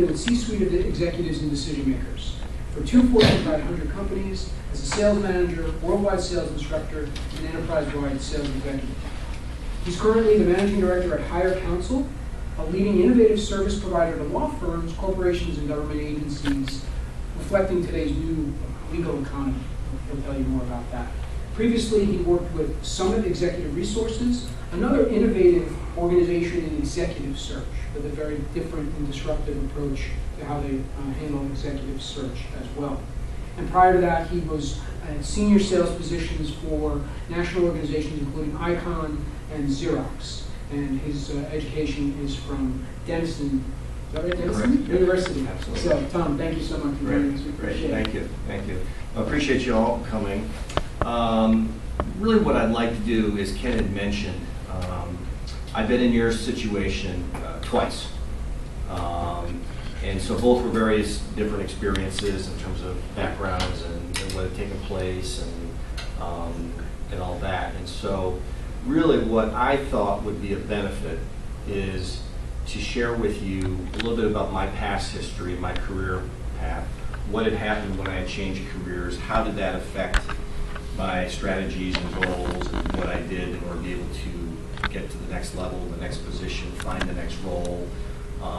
with C-suite of executives and decision makers for two Fortune 500 companies as a sales manager, worldwide sales instructor, and enterprise-wide sales executive. He's currently the managing director at Hire Counsel, a leading innovative service provider to law firms, corporations, and government agencies, reflecting today's new legal economy. He'll tell you more about that. Previously, he worked with Summit Executive Resources, another innovative organization in executive search with a very different and disruptive approach to how they handle executive search as well. And prior to that, he was at senior sales positions for national organizations including ICON and Xerox. And his education is from Denison. Is that right, Denison? Correct. University. Absolutely. So, Tom, thank you so much for joining us. We appreciate it. Thank you. Thank you. I appreciate you all coming. Really what I'd like to do, as Ken had mentioned, I've been in your situation twice. And so both were various different experiences in terms of backgrounds and what had taken place and all that. And so really what I thought would be a benefit is to share with you a little bit about my past history, my career path, what had happened when I had changed careers, how did that affect my strategies and goals and what I did in order to be able to get to the next level, the next position, find the next role,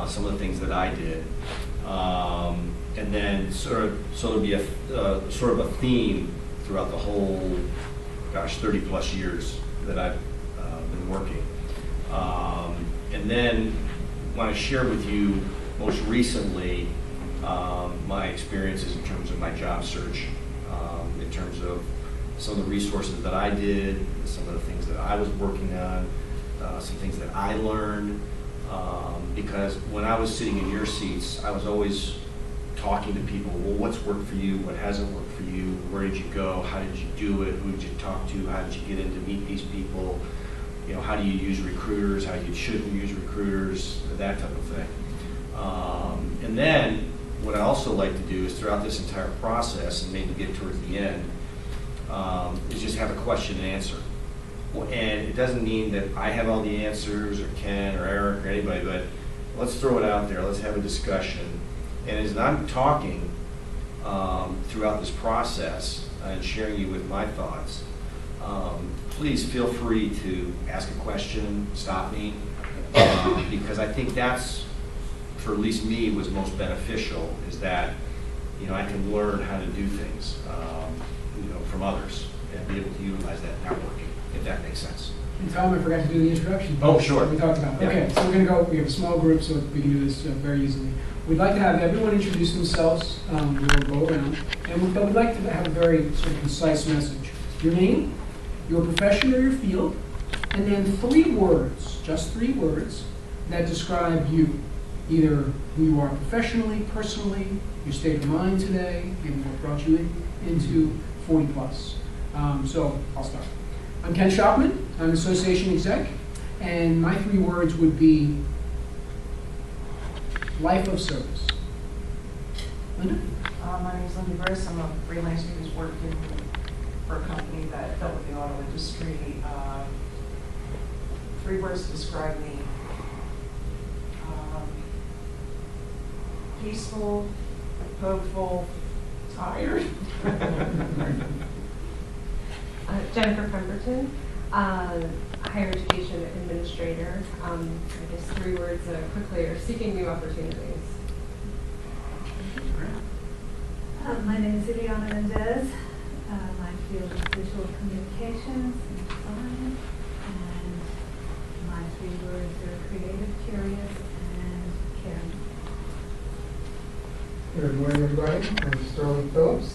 some of the things that I did. And then so there'll be a sort of a theme throughout the whole, 30 plus years that I've been working. And then I want to share with you most recently my experiences in terms of my job search, in terms of some of the resources that I did, some of the things that I was working on, some things that I learned, because when I was sitting in your seats, I was always talking to people, well, what's worked for you, what hasn't worked for you, where did you go, how did you do it, who did you talk to, how did you get in to meet these people, you know, how do you use recruiters, how you shouldn't use recruiters, that type of thing. And then what I also like to do is throughout this entire process, and maybe get towards the end, is just have a question and answer. And it doesn't mean that I have all the answers, or Ken, or Eric, or anybody, but let's throw it out there, let's have a discussion. And as I'm talking throughout this process and sharing you with my thoughts, please feel free to ask a question, stop me, because I think that's, for at least me, was most beneficial, is that, you know, I can learn how to do things, you know, from others, and be able to utilize that networking, if that makes sense. And Tom, I forgot to do the introduction. Oh, sure. We talked about. Yeah. Okay, so we're going to go, we have a small group, so we can do this very easily. We'd like to have everyone introduce themselves. We'll go around. But we'd like to have a very sort of concise message. Your name, your profession or your field, and then 3 words, just 3 words, that describe you. Either who you are professionally, personally, your state of mind today, and what brought you into 40 plus. So I'll start. I'm Ken Shopman. I'm an association exec, and my 3 words would be life of service. Linda? My name is Linda Briss. I'm a freelancer who's working for a company that dealt with the auto industry. 3 words to describe me. Peaceful, hopeful, tired. Jennifer Pemberton, higher education administrator. I guess 3 words quickly are seeking new opportunities. My name is Ileana Mendez. My field is visual communications and design. And my 3 words are creative, curious, and caring. Good morning, everybody. I'm Sterling Phillips,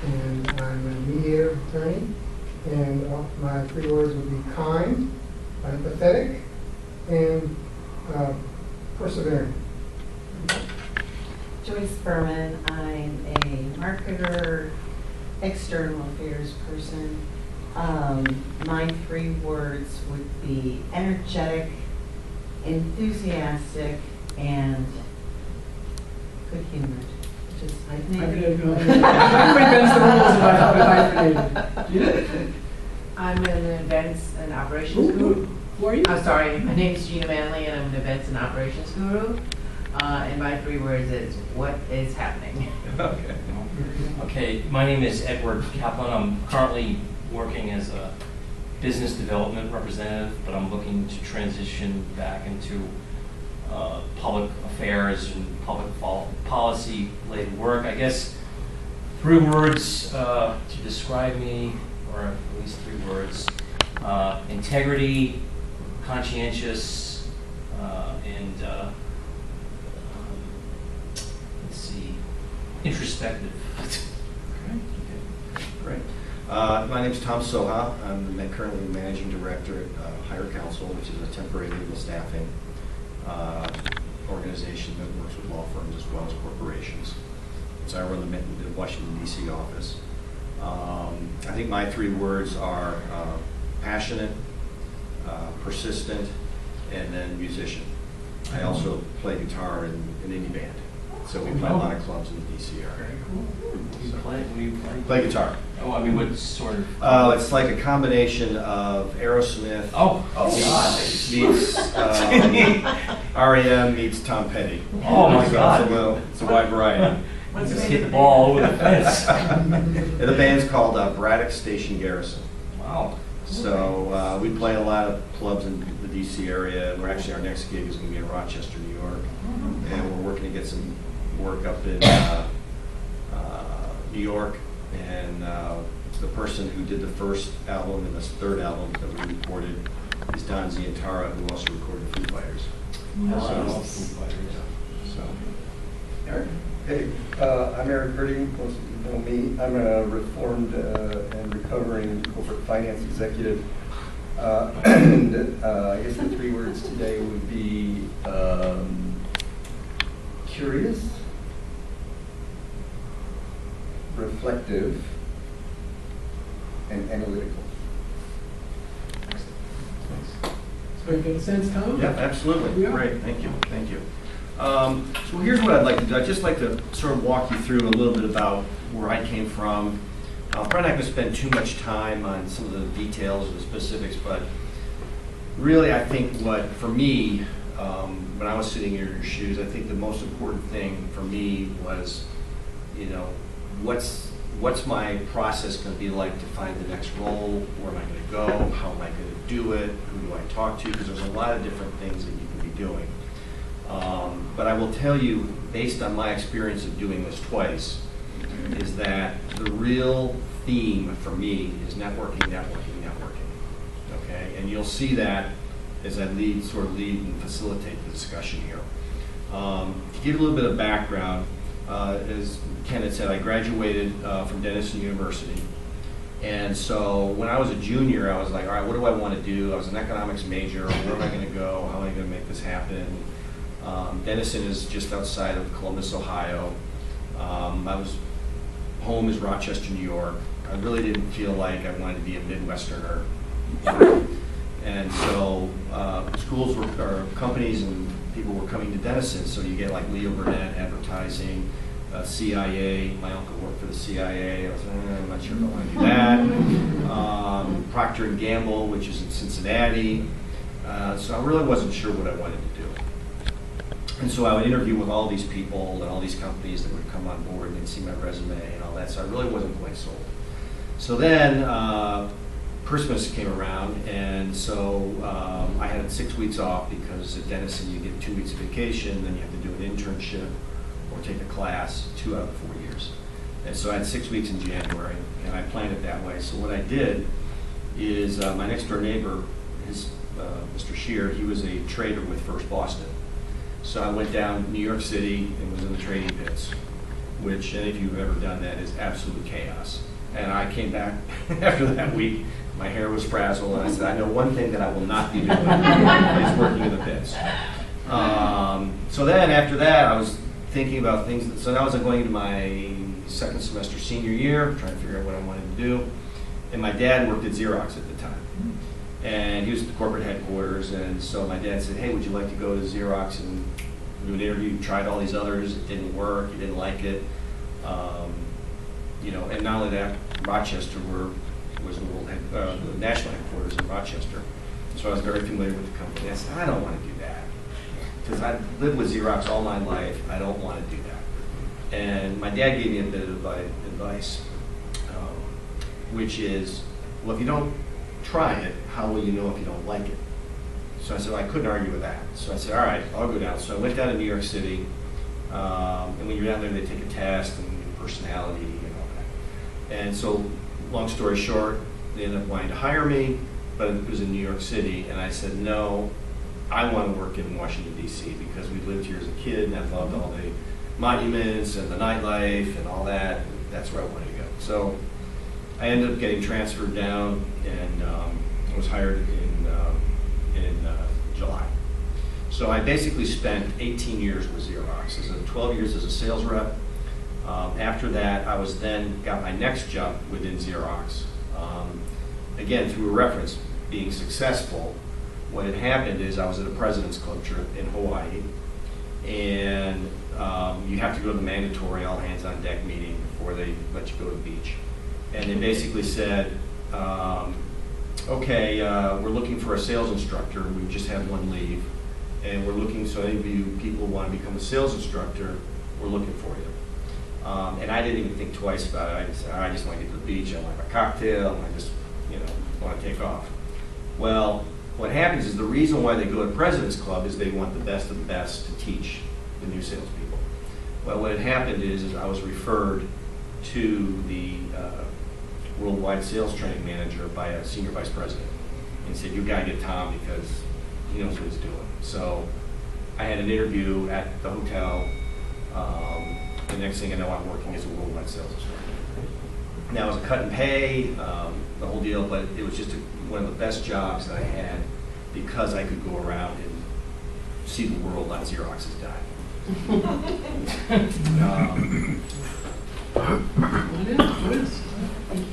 and I'm a mediator attorney. And my 3 words would be kind, empathetic, and persevering. Joyce Berman. I'm a marketer, external affairs person. My 3 words would be energetic, enthusiastic, and good humored. Just like me. Everybody bends the rules about how to hyphenate. I'm an events and operations guru. Who are you? I'm sorry, my name is Gina Manley, and I'm an events and operations guru. and my 3 words is, what is happening? Okay. Okay, my name is Edward Kaplan. I'm currently working as a business development representative, but I'm looking to transition back into public affairs and public policy-related work. I guess 3 words to describe me, or at least 3 words: integrity, conscientious, and let's see, introspective. Okay, great. My name is Tom Soha. I'm currently managing director at Hire Counsel, which is a temporary legal staffing organization that works with law firms as well as corporations. So I run the Washington, D.C. office. I think my 3 words are passionate, persistent, and then musician. I also play guitar in an indie band. So we play a lot of clubs in the D.C. area. Very cool. What do you play? What do you play? Play guitar. Oh, I mean, what sort of? It's like a combination of Aerosmith Oh God. meets REM meets Tom Petty. Oh my So God. it's a wide variety. What's Just the hit name the of ball over the fence. And the band's called Braddock Station Garrison. Wow. So we play a lot of clubs in the D.C. area. We're actually, our next gig is going to be in Rochester, New York, and we're working to get some work up in New York. And the person who did the first album and the 3rd album that we recorded is Don Zientara, who also recorded Foo Fighters. So, Eric? Hey, I'm Eric Herding. Most of you know me. I'm a reformed and recovering corporate finance executive. And I guess the 3 words today would be curious, reflective, and analytical. It's making sense, Tom? yeah, absolutely. Yeah. Great, thank you, thank you. So here's what I'd like to do. I'd just like to sort of walk you through a little bit about where I came from. I'm probably not going to spend too much time on some of the details or the specifics, but really I think what, for me, when I was sitting in your shoes, I think the most important thing for me was, you know, what's my process going to be like to find the next role? Where am I going to go? How am I going to do it? Who do I talk to? Because there's a lot of different things that you can be doing. But I will tell you, based on my experience of doing this twice, is that the real theme for me is networking, networking, networking. Okay, and you'll see that as I lead and facilitate the discussion here. To give a little bit of background, as Ken had said, I graduated from Denison University. And so when I was a junior, I was like, all right, what do I want to do? I was an economics major. Where am I going to go? How am I going to make this happen? Denison is just outside of Columbus, Ohio. Home is Rochester, New York. I really didn't feel like I wanted to be a Midwesterner. And so schools or companies and people were coming to Denison, so you get like Leo Burnett advertising, CIA. My uncle worked for the CIA. I was like, I'm not sure if I want to do that. Procter & Gamble, which is in Cincinnati. So I really wasn't sure what I wanted to do. And so I would interview with all these people and all these companies that would come on board and they'd see my resume and all that. So I really wasn't quite sold. So then Christmas came around, and so I had 6 weeks off because at Denison you get 2 weeks of vacation, then you have to do an internship or take a class 2 out of the 4 years. And so I had 6 weeks in January, and I planned it that way. So what I did is my next door neighbor, Mr. Shear, he was a trader with First Boston. So I went down to New York City and was in the trading pits, which any of you have ever done that is absolute chaos. And I came back after that week, my hair was frazzled, and I said, I know one thing that I will not be doing is working in the pits. So then after that, I was thinking about things. So now I was going into my second semester senior year, trying to figure out what I wanted to do. And my dad worked at Xerox at the time. And he was at the corporate headquarters, and so my dad said, hey, would you like to go to Xerox and do an interview? You tried all these others, it didn't work, you didn't like it. And not only that, Rochester was the national headquarters in Rochester. So I was very familiar with the company. I said, I don't want to do that. because I've lived with Xerox all my life. I don't want to do that. And my dad gave me a bit of advice, which is, well, if you don't try it, how will you know if you don't like it? So I said, well, I couldn't argue with that. So I said, all right, I'll go down. So I went down to New York City, and when you're down there, they take a test and your personality and all that. And so, long story short, they ended up wanting to hire me, but it was in New York City, and I said, no, I want to work in Washington, D.C., because we lived here as a kid, and I loved all the monuments and the nightlife and all that. That's where I wanted to go. So I ended up getting transferred down, and I was hired in July. So I basically spent 18 years with Xerox, 12 years as a sales rep. After that, I was then got my next job within Xerox. Again, through a reference, being successful, what had happened is I was at a President's Club trip in Hawaii, and you have to go to the mandatory all hands on deck meeting before they let you go to the beach. And they basically said, okay, we're looking for a sales instructor. We just had one leave. And we're looking, so any of you people who want to become a sales instructor, we're looking for you. And I didn't even think twice about it. I just said, I just want to get to the beach. I want my cocktail. And I just, want to take off. Well, what happens is the reason why they go to President's Club is they want the best of the best to teach the new salespeople. Well, what had happened is I was referred to the worldwide sales training manager by a senior vice president, and said, you gotta get Tom because he knows what he's doing. So I had an interview at the hotel. The next thing I know, I'm working as a worldwide sales instructor. Now, it was a cut in pay, the whole deal, but it was just one of the best jobs that I had because I could go around and see the world on Xerox's dime.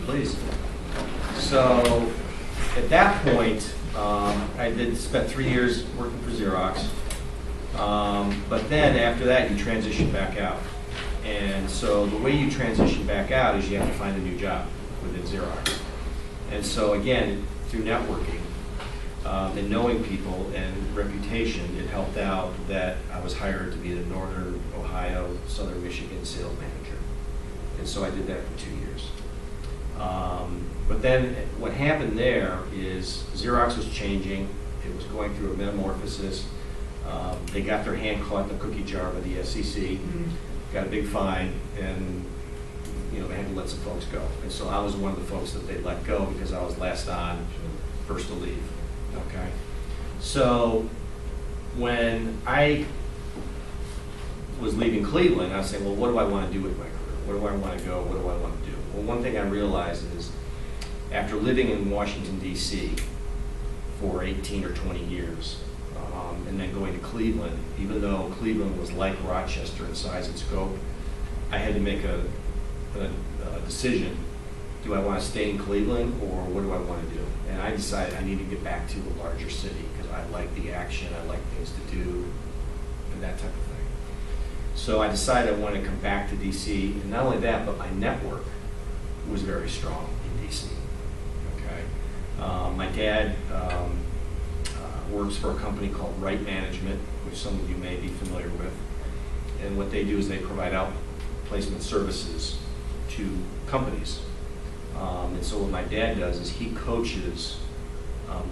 Please. So at that point, I spent 3 years working for Xerox. But then after that, you transition back out. And so the way you transition back out is you have to find a new job within Xerox. And so again, through networking and knowing people and reputation, it helped out that I was hired to be the Northern Ohio, Southern Michigan sales manager. And so I did that for 2 years. But then what happened there is Xerox was changing. It was going through a metamorphosis. They got their hand caught in the cookie jar by the SEC, got a big fine, and they had to let some folks go. And so I was one of the folks that they let go because I was last on, first to leave. Okay. So when I was leaving Cleveland, I was saying, well, what do I want to do with my career? Where do I want to go? What do I want to do? Well, one thing I realized is after living in Washington, D.C. for 18 or 20 years, and then going to Cleveland, even though Cleveland was like Rochester in size and scope, I had to make a decision. Do I want to stay in Cleveland, or what do I want to do? And I decided I need to get back to a larger city because I like the action, I like things to do, and that type of thing. So I decided I wanted to come back to D.C., and not only that, but my network was very strong in D.C. Okay, my dad works for a company called Right Management, which some of you may be familiar with, and what they do is they provide outplacement services to companies. And so what my dad does is he coaches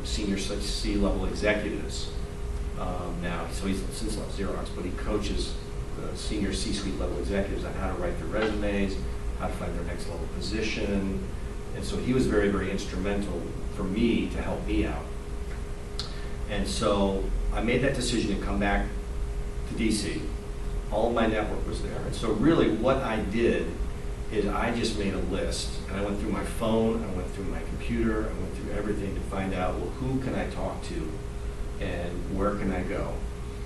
senior C-level executives now. So he's since left Xerox, but he coaches the senior C-suite level executives on how to write their resumes, how to find their next level position. And so he was very, very instrumental for me to help me out. And so I made that decision to come back to DC. All of my network was there. And so really what I did is I just made a list, and I went through my phone, I went through my computer, I went through everything to find out, well, who can I talk to and where can I go?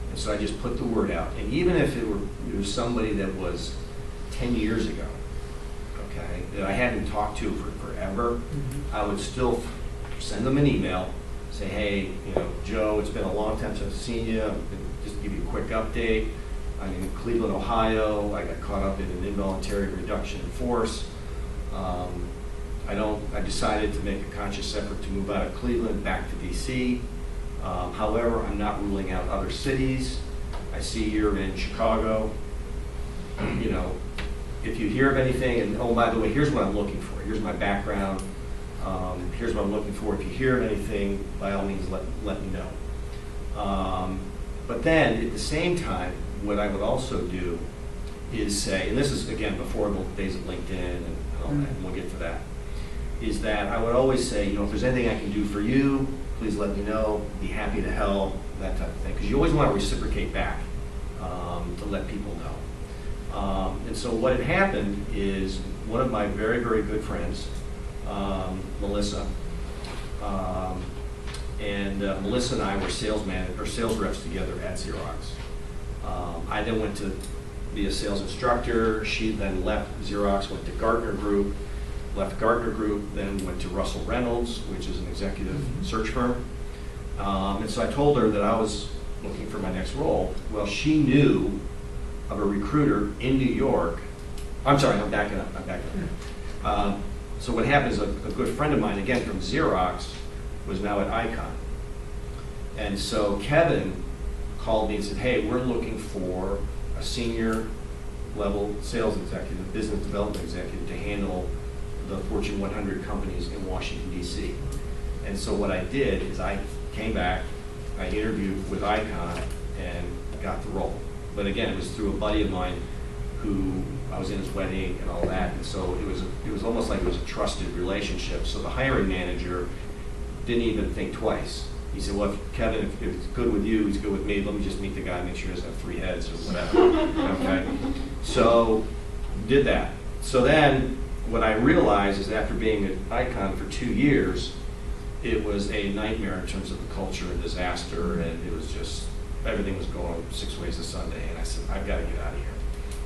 And so I just put the word out. And even if it was somebody that was 10 years ago, okay, that I hadn't talked to for forever, I would still send them an email, say, hey, Joe, it's been a long time since I've seen you. Just give you a quick update. I'm in Cleveland, Ohio. I got caught up in an involuntary reduction in force. I decided to make a conscious effort to move out of Cleveland back to DC. However, I'm not ruling out other cities. I see you're in Chicago. You know, if you hear of anything, and oh, by the way, here's what I'm looking for. Here's my background. Here's what I'm looking for. If you hear of anything, by all means, let me know. But then, at the same time, what I would also do is say, and this is, again, before the days of LinkedIn and all that, and we'll get to that, is that I would always say, you know, if there's anything I can do for you, please let me know, be happy to help, that type of thing. Because you always want to reciprocate back to let people know. And so what had happened is one of my very, very good friends, Melissa, and Melissa and I were sales reps together at Xerox. I then went to be a sales instructor. She then left Xerox, went to Gartner Group, left Gartner Group, then went to Russell Reynolds, which is an executive search firm. And so I told her that I was looking for my next role. Well, she knew of a recruiter in New York. I'm sorry, I'm backing up. So what happened is a good friend of mine, again from Xerox, was now at Icon. And so Kevin called me and said, hey, we're looking for a senior level sales executive, business development executive to handle the Fortune 100 companies in Washington, D.C. And so what I did is I came back, I interviewed with Icon, and got the role. But again, it was through a buddy of mine who I was in his wedding and all that, and so it was almost like it was a trusted relationship. So the hiring manager didn't even think twice. He said, well, if Kevin, if it's good with you, he's good with me, let me just meet the guy, make sure he doesn't have 3 heads or whatever. Okay? So, did that. So then, what I realized is after being at Icon for 2 years, it was a nightmare in terms of the culture and disaster, and it was just, everything was going 6 ways to Sunday, and I said, I've got to get out of here.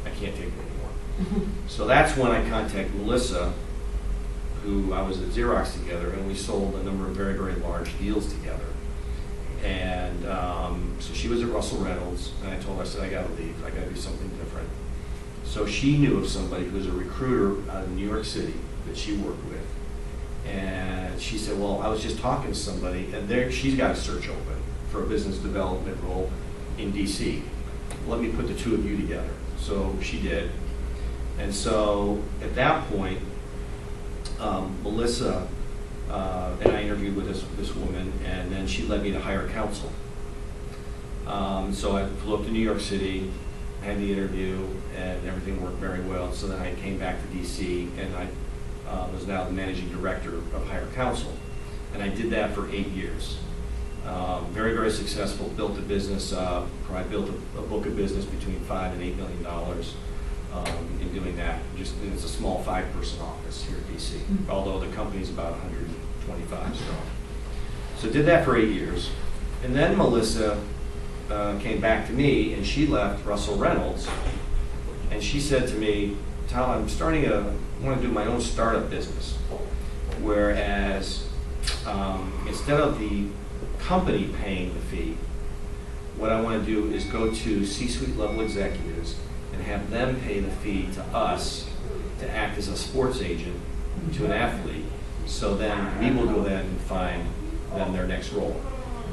I can't take it anymore. So that's when I contacted Melissa, who I was at Xerox together, and we sold a number of very, very large deals together. And so she was at Russell Reynolds, and I told her, I said, I got to leave. I got to do something different. So she knew of somebody who was a recruiter out of New York City that she worked with. And she said, well, I was just talking to somebody, and she's got a search open for a business development role in D.C. Let me put the two of you together. So she did. And so at that point, Melissa and I interviewed with this woman, and then she led me to hire counsel. So I flew up to New York City, had the interview, and everything worked very well. So then I came back to DC, and I was now the managing director of hire counsel. And I did that for 8 years. Very, very successful, built the business up. I built a book of business between $5 and $8 million in doing that. It's a small 5-person office here at DC, although the company's about 125 strong. So did that for 8 years. And then Melissa came back to me, and she left Russell Reynolds, and she said to me, Tal, I want to do my own startup business, whereas instead of the company paying the fee, what I want to do is go to C-suite level executives and have them pay the fee to us to act as a sports agent to an athlete, so then we will go then and find them their next role.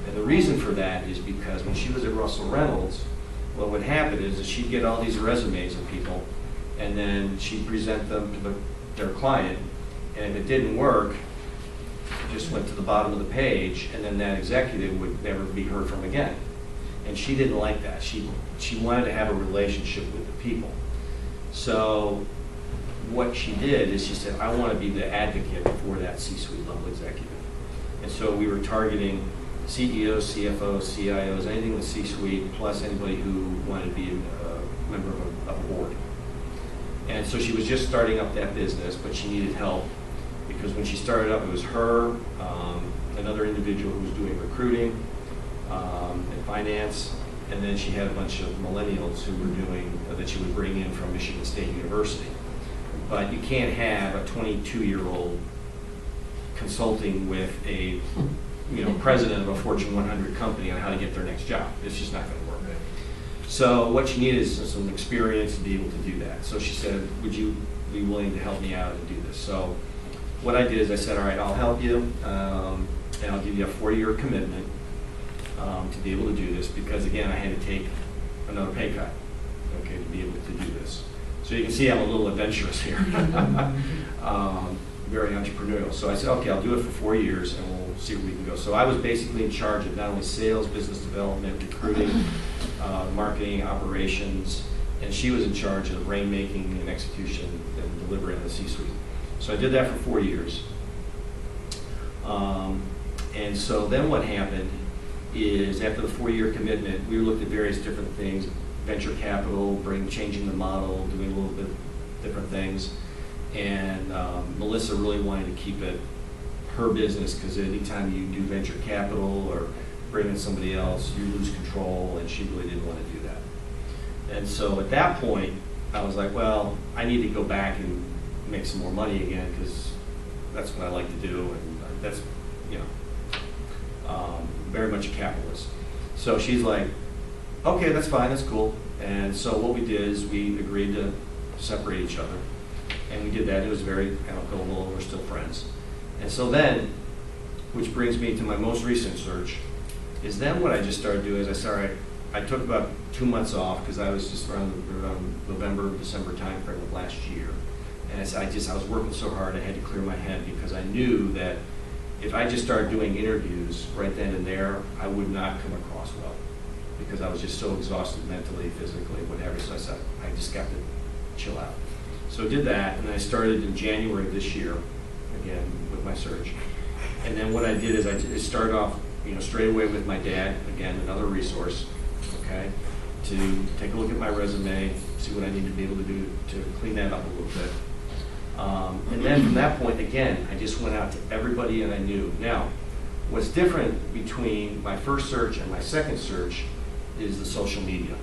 And the reason for that is because when she was at Russell Reynolds, what would happen is that she'd get all these resumes of people, and then she'd present them to their client, and if it didn't work, it just went to the bottom of the page, and then that executive would never be heard from again. And she didn't like that. She wanted to have a relationship with the people. So what she did is she said, I want to be the advocate for that C-suite level executive. And so we were targeting CEOs, CFOs, CIOs, anything in the C-suite, plus anybody who wanted to be a member of a board. And so she was just starting up that business, but she needed help, because when she started up, it was her, another individual who was doing recruiting and finance, and then she had a bunch of millennials who were doing, that she would bring in from Michigan State University. But you can't have a 22-year-old consulting with a president of a Fortune 100 company on how to get their next job. It's just not going to work. So what she needed is some experience to be able to do that. So she said, would you be willing to help me out and do this? So what I did is I said, all right, I'll help you, and I'll give you a 4-year commitment to be able to do this, because again, I had to take another pay cut, okay, to be able to do this. So you can see I'm a little adventurous here. Very entrepreneurial. So I said, okay, I'll do it for 4 years and we'll see where we can go. So I was basically in charge of not only sales, business development, recruiting, marketing, operations, and she was in charge of rainmaking and execution and delivery in the C-suite. So I did that for 4 years. And so then what happened is after the 4-year commitment, we looked at various different things, venture capital, changing the model, doing a little bit different things. And Melissa really wanted to keep it her business because anytime you do venture capital or bring in somebody else, you lose control, and she really didn't want to do that. And so at that point, I was like, well, I need to go back and make some more money again because that's what I like to do, and that's, you know, very much a capitalist. So she's like, okay, that's fine, that's cool. And so what we did is we agreed to separate each other. And we did that. It was very amicable. We're still friends. And so then, which brings me to my most recent search, is then what I just started doing is I said, all right, I took about 2 months off because I was just around November, December timeframe of last year. And I was working so hard I had to clear my head because I knew that if I just started doing interviews right then and there, I would not come across well because I was just so exhausted mentally, physically, whatever. So I said, I just got to chill out. So I did that, and I started in January of this year, again, with my search. And then what I did is I started off, straight away with my dad, again, another resource, okay, to take a look at my resume, see what I need to be able to do to clean that up a little bit. And then from that point, again, I just went out to everybody that I knew. Now, what's different between my first search and my second search is the social media.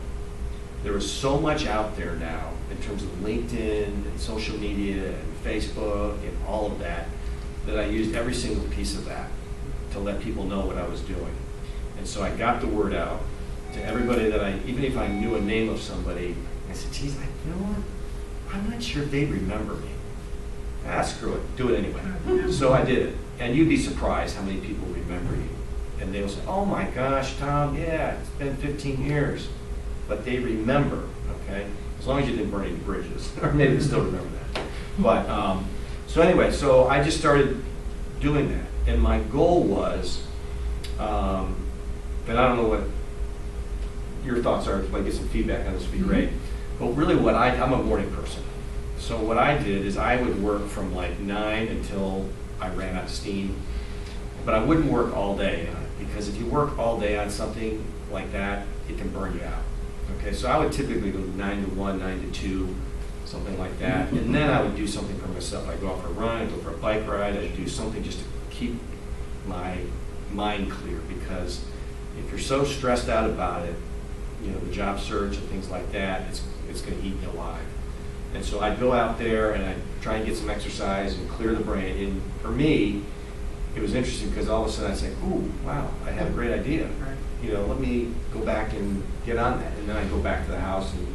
There is so much out there now in terms of LinkedIn and social media and Facebook and all of that, that I used every single piece of that to let people know what I was doing. And so I got the word out to everybody that even if I knew a name of somebody, I said, geez, you know what? I'm not sure if they remember me. Screw it, do it anyway. So I did it. And you'd be surprised how many people remember you. And they'll say, oh my gosh, Tom, yeah, it's been 15 years. But they remember, okay? As long as you didn't burn any bridges, or maybe they still remember that. But, so anyway, so I just started doing that. And my goal was, and I don't know what your thoughts are, if I get some feedback on this would be great. But really I'm a morning person. So what I did is I would work from like 9 until I ran out of steam. But I wouldn't work all day on it, because if you work all day on something like that, it can burn you out. Okay, so I would typically go 9 to 1, 9 to 2, something like that. And then I would do something for myself. I'd go out for a run, I'd go for a bike ride, I'd do something just to keep my mind clear, because if you're so stressed out about it, the job search and things like that, it's going to eat you alive. And so I'd go out there and I'd try and get some exercise and clear the brain. And for me, it was interesting because all of a sudden I'd say, ooh, wow, I had a great idea. Let me go back and get on that. And then I'd go back to the house and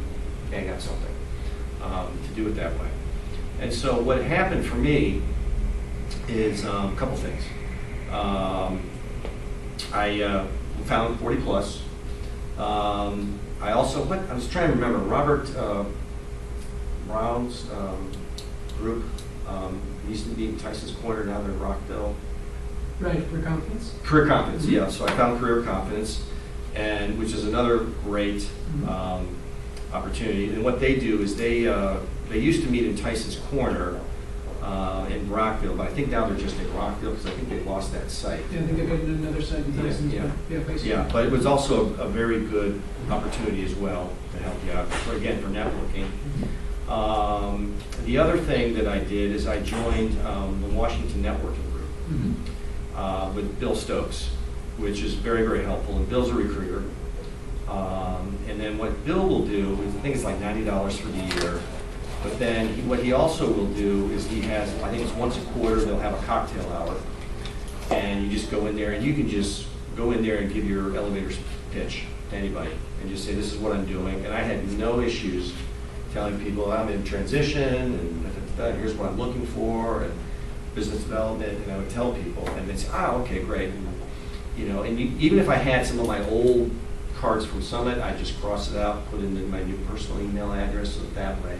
hang out something to do it that way. And so what happened for me is a couple things. I found 40 Plus. I also, I was trying to remember, Robert Brown's group, used to be in Tyson's Corner, now they're in Rockville. Right, Career Confidence? Career Confidence, yeah. So I found Career Confidence, and which is another great opportunity. And what they do is they used to meet in Tyson's Corner in Rockville, but I think now they're just in Rockville because I think they lost that site. Yeah, I think they've got another site in Tyson's. Yeah, but it was also a very good opportunity as well to help you out, for networking. The other thing that I did is I joined the Washington Networking Group with Bill Stokes, which is very, very helpful. And Bill's a recruiter. And then what Bill will do is, I think it's like $90 for the year. But then what he also will do is he has, I think it's once a quarter, they'll have a cocktail hour. And you just go in there and you can just go in there and give your elevator pitch to anybody and just say, this is what I'm doing. And I had no issues telling people I'm in transition and here's what I'm looking for and business development, and I would tell people and they'd say, okay, great. And, even if I had some of my old cards from Summit, I just cross it out, put in my new personal email address, so that way,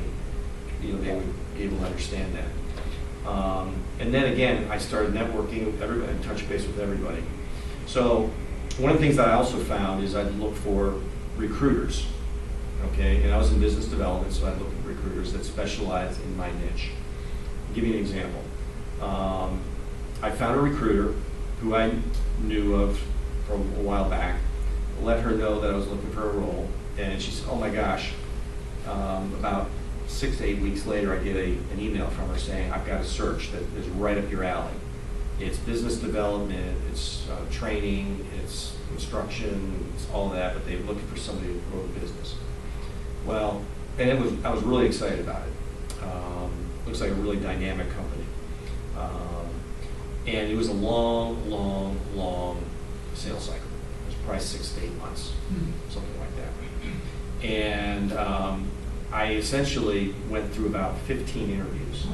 they would be able to understand that. And then again, I started networking with everybody, and touch base with everybody. So one of the things that I also found is I'd look for recruiters, okay? And I was in business development, so I'd look for recruiters that specialize in my niche. I'll give you an example. I found a recruiter who I knew of from a while back, let her know that I was looking for a role, and she said, oh my gosh, about 6 to 8 weeks later, I get an email from her saying, I've got a search that is right up your alley. It's business development, it's training, it's instruction, it's all that, but they're looking for somebody to grow the business. Well, and I was really excited about it. Looks like a really dynamic company. And it was a long sales cycle. It was probably 6 to 8 months, something like that. And I essentially went through about 15 interviews,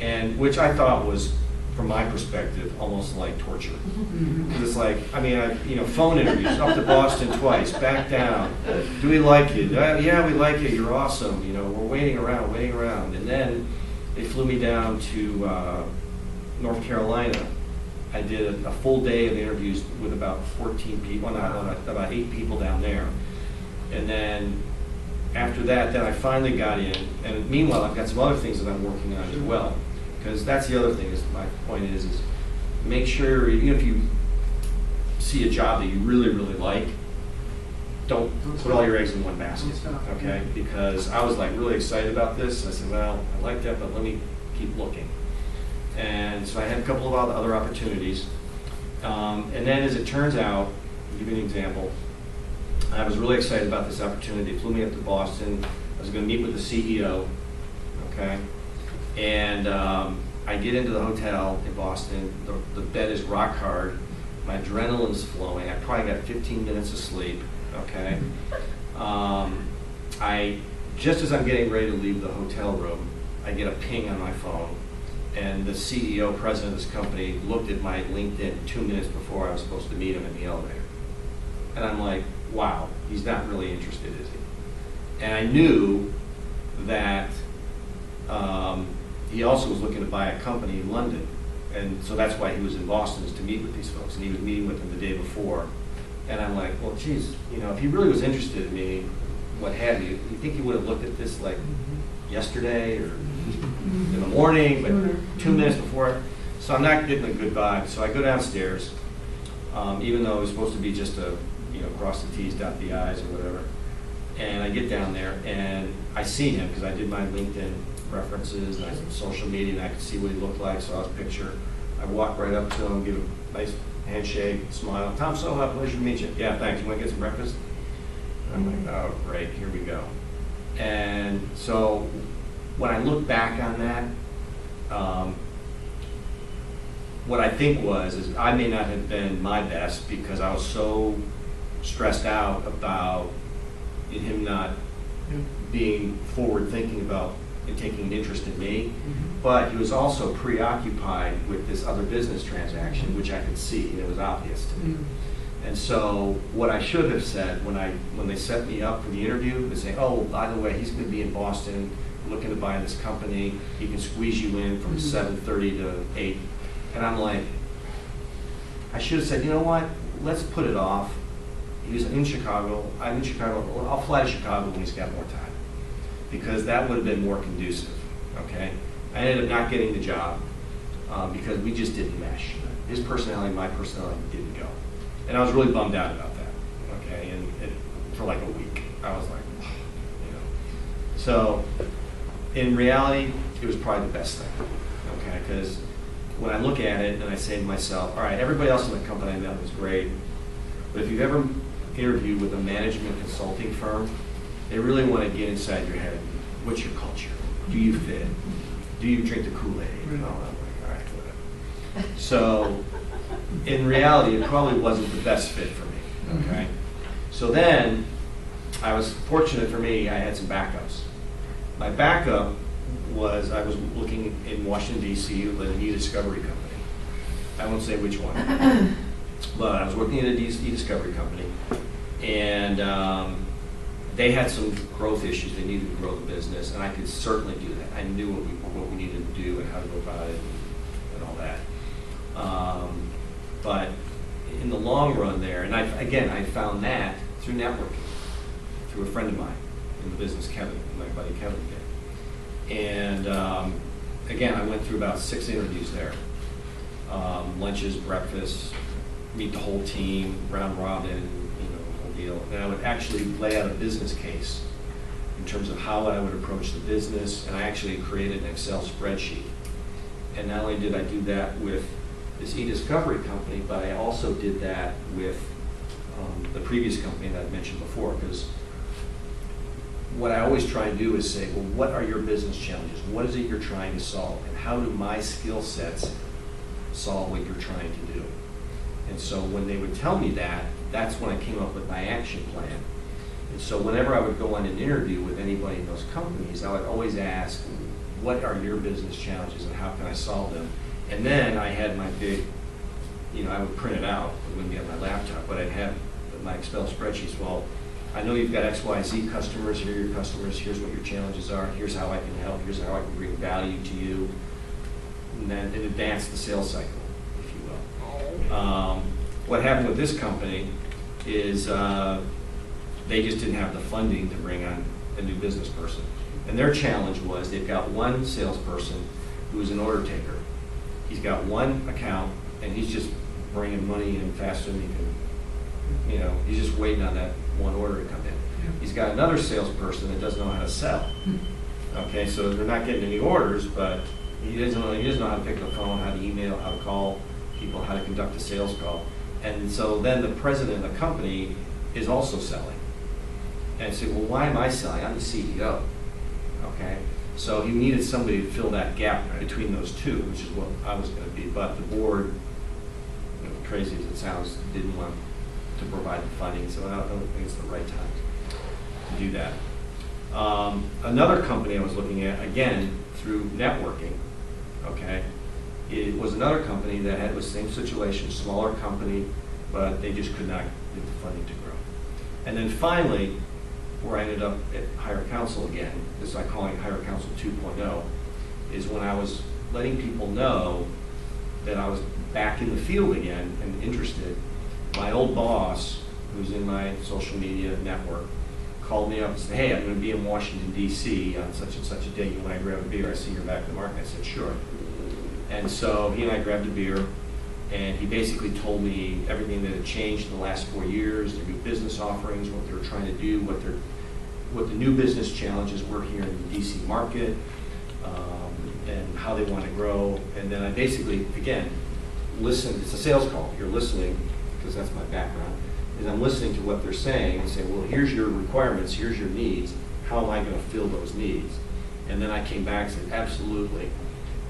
and which I thought was, from my perspective, almost like torture. Because it's like, phone interviews, up to Boston twice, back down. Do we like you? Yeah, we like you. You're awesome. We're waiting around. And then they flew me down to North Carolina. I did a full day of interviews with about 14 people, about 8 people down there. And then after that, then I finally got in. And meanwhile, I've got some other things that I'm working on as well. Because that's the other thing, is my point is make sure, even if you see a job that you really like, don't put all your eggs in one basket, okay? Because I was really excited about this. I said, well, I like that, but let me keep looking. And so I had a couple of other opportunities. And then as it turns out, I'll give you an example, I was really excited about this opportunity. They flew me up to Boston. I was going to meet with the CEO, okay? And I get into the hotel in Boston. The bed is rock hard. My adrenaline's flowing. I probably got 15 minutes of sleep, okay? Just as I'm getting ready to leave the hotel room, I get a ping on my phone. And the CEO, president of this company, looked at my LinkedIn 2 minutes before I was supposed to meet him in the elevator. And I'm like, wow, he's not really interested, is he? And I knew that he also was looking to buy a company in London. And so that's why he was in Boston, is to meet with these folks. And he was meeting with them the day before. And I'm like, well, geez, if he really was interested in me, what have you think he would have looked at this yesterday or in the morning, but 2 minutes before? So I'm not getting a good vibe. So I go downstairs, even though it was supposed to be just a, cross the T's, dot the I's or whatever. And I get down there and I see him because I did my LinkedIn references and I did social media and I could see what he looked like, saw his picture. I walk right up to him, give him a nice handshake, smile. Tom Soha, pleasure to meet you. Yeah, thanks. You want to get some breakfast? And I'm like, oh, great, here we go. And so when I look back on that, what I think is I may not have been my best because I was so stressed out about him not being forward thinking about and taking an interest in me, but he was also preoccupied with this other business transaction, which I could see, and it was obvious to me. And so what I should have said when they set me up for the interview, they say, oh, by the way, he's going to be in Boston looking to buy this company. He can squeeze you in from 7:30 to 8. And I'm like, I should have said, you know what, let's put it off. He's in Chicago. I'm in Chicago. I'll fly to Chicago when he's got more time, because that would have been more conducive, okay? I ended up not getting the job because we just didn't mesh. His personality and my personality didn't go. And I was really bummed out about that, okay? And for like a week, I was like, So in reality, it was probably the best thing, okay? Because when I look at it and I say to myself, all right, everybody else in the company I met was great, but if you've ever interviewed with a management consulting firm, they really want to get inside your head. What's your culture? Do you fit? Do you drink the Kool-Aid? And all that. All right, whatever. So in reality, it probably wasn't the best fit for me, okay? So then, I was fortunate for me, I had some backups. My backup was, I was looking in Washington, D.C. with a new discovery company. I won't say which one. But I was working at a e-discovery company, and they had some growth issues. They needed to grow the business, and I could certainly do that. I knew what we needed to do and how to go about it and all that. But in the long run there, and I found that through networking, through a friend of mine in the business, Kevin, my buddy Kevin did. And again, I went through about 6 interviews there. Lunches, breakfasts, meet the whole team, round robin, whole deal. And I would actually lay out a business case in terms of how I would approach the business, and I actually created an Excel spreadsheet. And not only did I do that with this e-discovery company, but I also did that with the previous company that I mentioned before, because what I always try and do is say, well, what are your business challenges? What is it you're trying to solve? And how do my skill sets solve what you're trying to do? And so when they would tell me that, that's when I came up with my action plan. And so whenever I would go on an interview with anybody in those companies, I would always ask, what are your business challenges and how can I solve them? And then I had my big, I would print it out. It wouldn't be on my laptop, but I'd have my Excel spreadsheets. Well, I know you've got XYZ customers, here are your customers, here's what your challenges are, here's how I can help, here's how I can bring value to you. And then in advance the sales cycle, if you will. What happened with this company is they just didn't have the funding to bring on a new business person. And their challenge was they've got one salesperson who's an order taker. He's got one account, and he's just bringing money in faster than he can, he's just waiting on that one order to come in. He's got another salesperson that doesn't know how to sell. Okay, so they're not getting any orders, but he doesn't know how to pick up the phone, how to email, how to call people, how to conduct a sales call. And so then the president of the company is also selling. And I said, well, why am I selling? I'm the CEO. Okay, so he needed somebody to fill that gap between those two, which is what I was going to be. But the board, crazy as it sounds, didn't want to provide the funding, so I don't think it's the right time to do that. Another company I was looking at, again, through networking, okay, it was another company that was the same situation, smaller company, but they just could not get the funding to grow. And then finally, where I ended up at Higher Counsel again, this I call it Higher Counsel 2.0, is when I was letting people know that I was back in the field again and interested. My old boss, who's in my social media network, called me up and said, hey, I'm going to be in Washington, D.C. on such and such a date. You want to grab a beer? I see you're back in the market. I said, sure. And so he and I grabbed a beer, and he basically told me everything that had changed in the last 4 years, their new business offerings, what they were trying to do, what the new business challenges were here in the D.C. market, and how they want to grow. And then I basically, again, listened. It's a sales call. You're listening, because that's my background, is I'm listening to what they're saying and say, well, here's your requirements, here's your needs, how am I going to fill those needs? And then I came back and said, absolutely.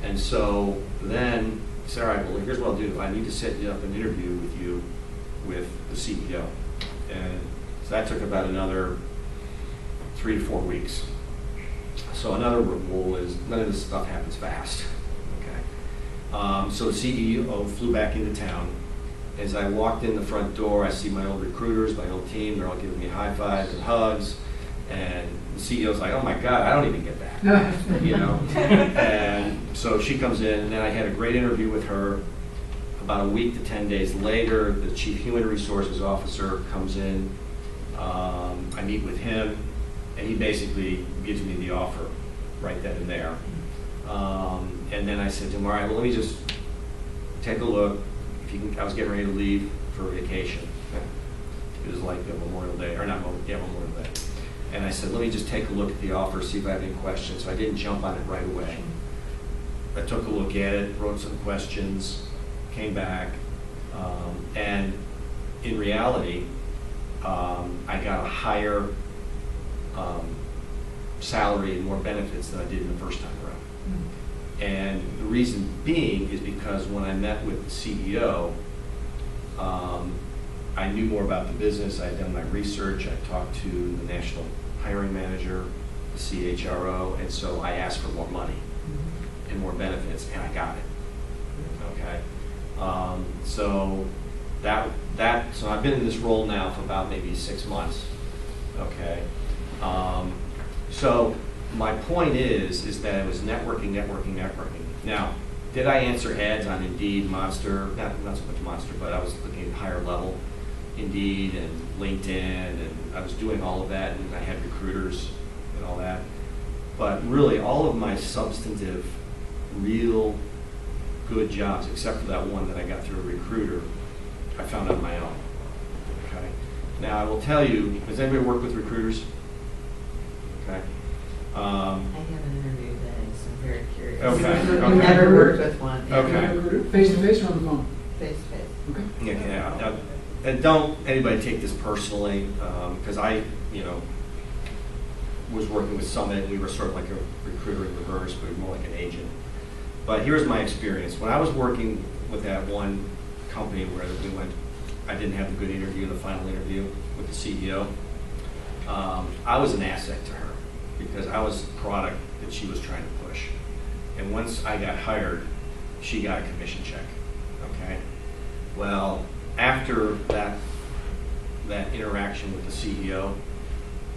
And so then I said, all right, well, here's what I'll do. I need to set you up an interview with you with the CEO. And so that took about another 3 to 4 weeks. So another rule is none of this stuff happens fast. Okay. So the CEO flew back into town. As I walked in the front door, I see my old recruiters, my old team, they're all giving me high fives and hugs. And the CEO's like, oh my God, I don't even get that. And so she comes in, and then I had a great interview with her. About a week to 10 days later, the Chief Human Resources Officer comes in. I meet with him, and he basically gives me the offer right then and there. And then I said to him, all right, well, let me just take a look. I was getting ready to leave for vacation. It was like Memorial Day, or not Memorial Day. And I said, let me just take a look at the offer, see if I have any questions. So I didn't jump on it right away. I took a look at it, wrote some questions, came back, and in reality, I got a higher salary and more benefits than I did in the first time around. And the reason being is because when I met with the CEO, I knew more about the business. I had done my research. I talked to the national hiring manager, the CHRO, and so I asked for more money and more benefits, and I got it. Okay. So So I've been in this role now for about maybe 6 months, okay? So my point is that it was networking. Now, did I answer ads on Indeed, Monster, not so much Monster, but I was looking at higher level, Indeed and LinkedIn, and I was doing all of that, and I had recruiters and all that. But really, all of my substantive, real good jobs, except for that one that I got through a recruiter, I found on my own. Okay. Now I will tell you, has anybody worked with recruiters? Okay. I haven't interviewed any, so I'm very curious. Okay. I've never worked with one. Okay. Face to face or on the phone? Face to face. Okay. Yeah. And don't anybody take this personally, because I, was working with Summit. We were sort of like a recruiter in reverse, but more like an agent. But here's my experience. When I was working with that one company where I didn't have the good interview, the final interview with the CEO, I was an asset to her because I was the product that she was trying to push. And once I got hired, she got a commission check, okay? Well, after that interaction with the CEO,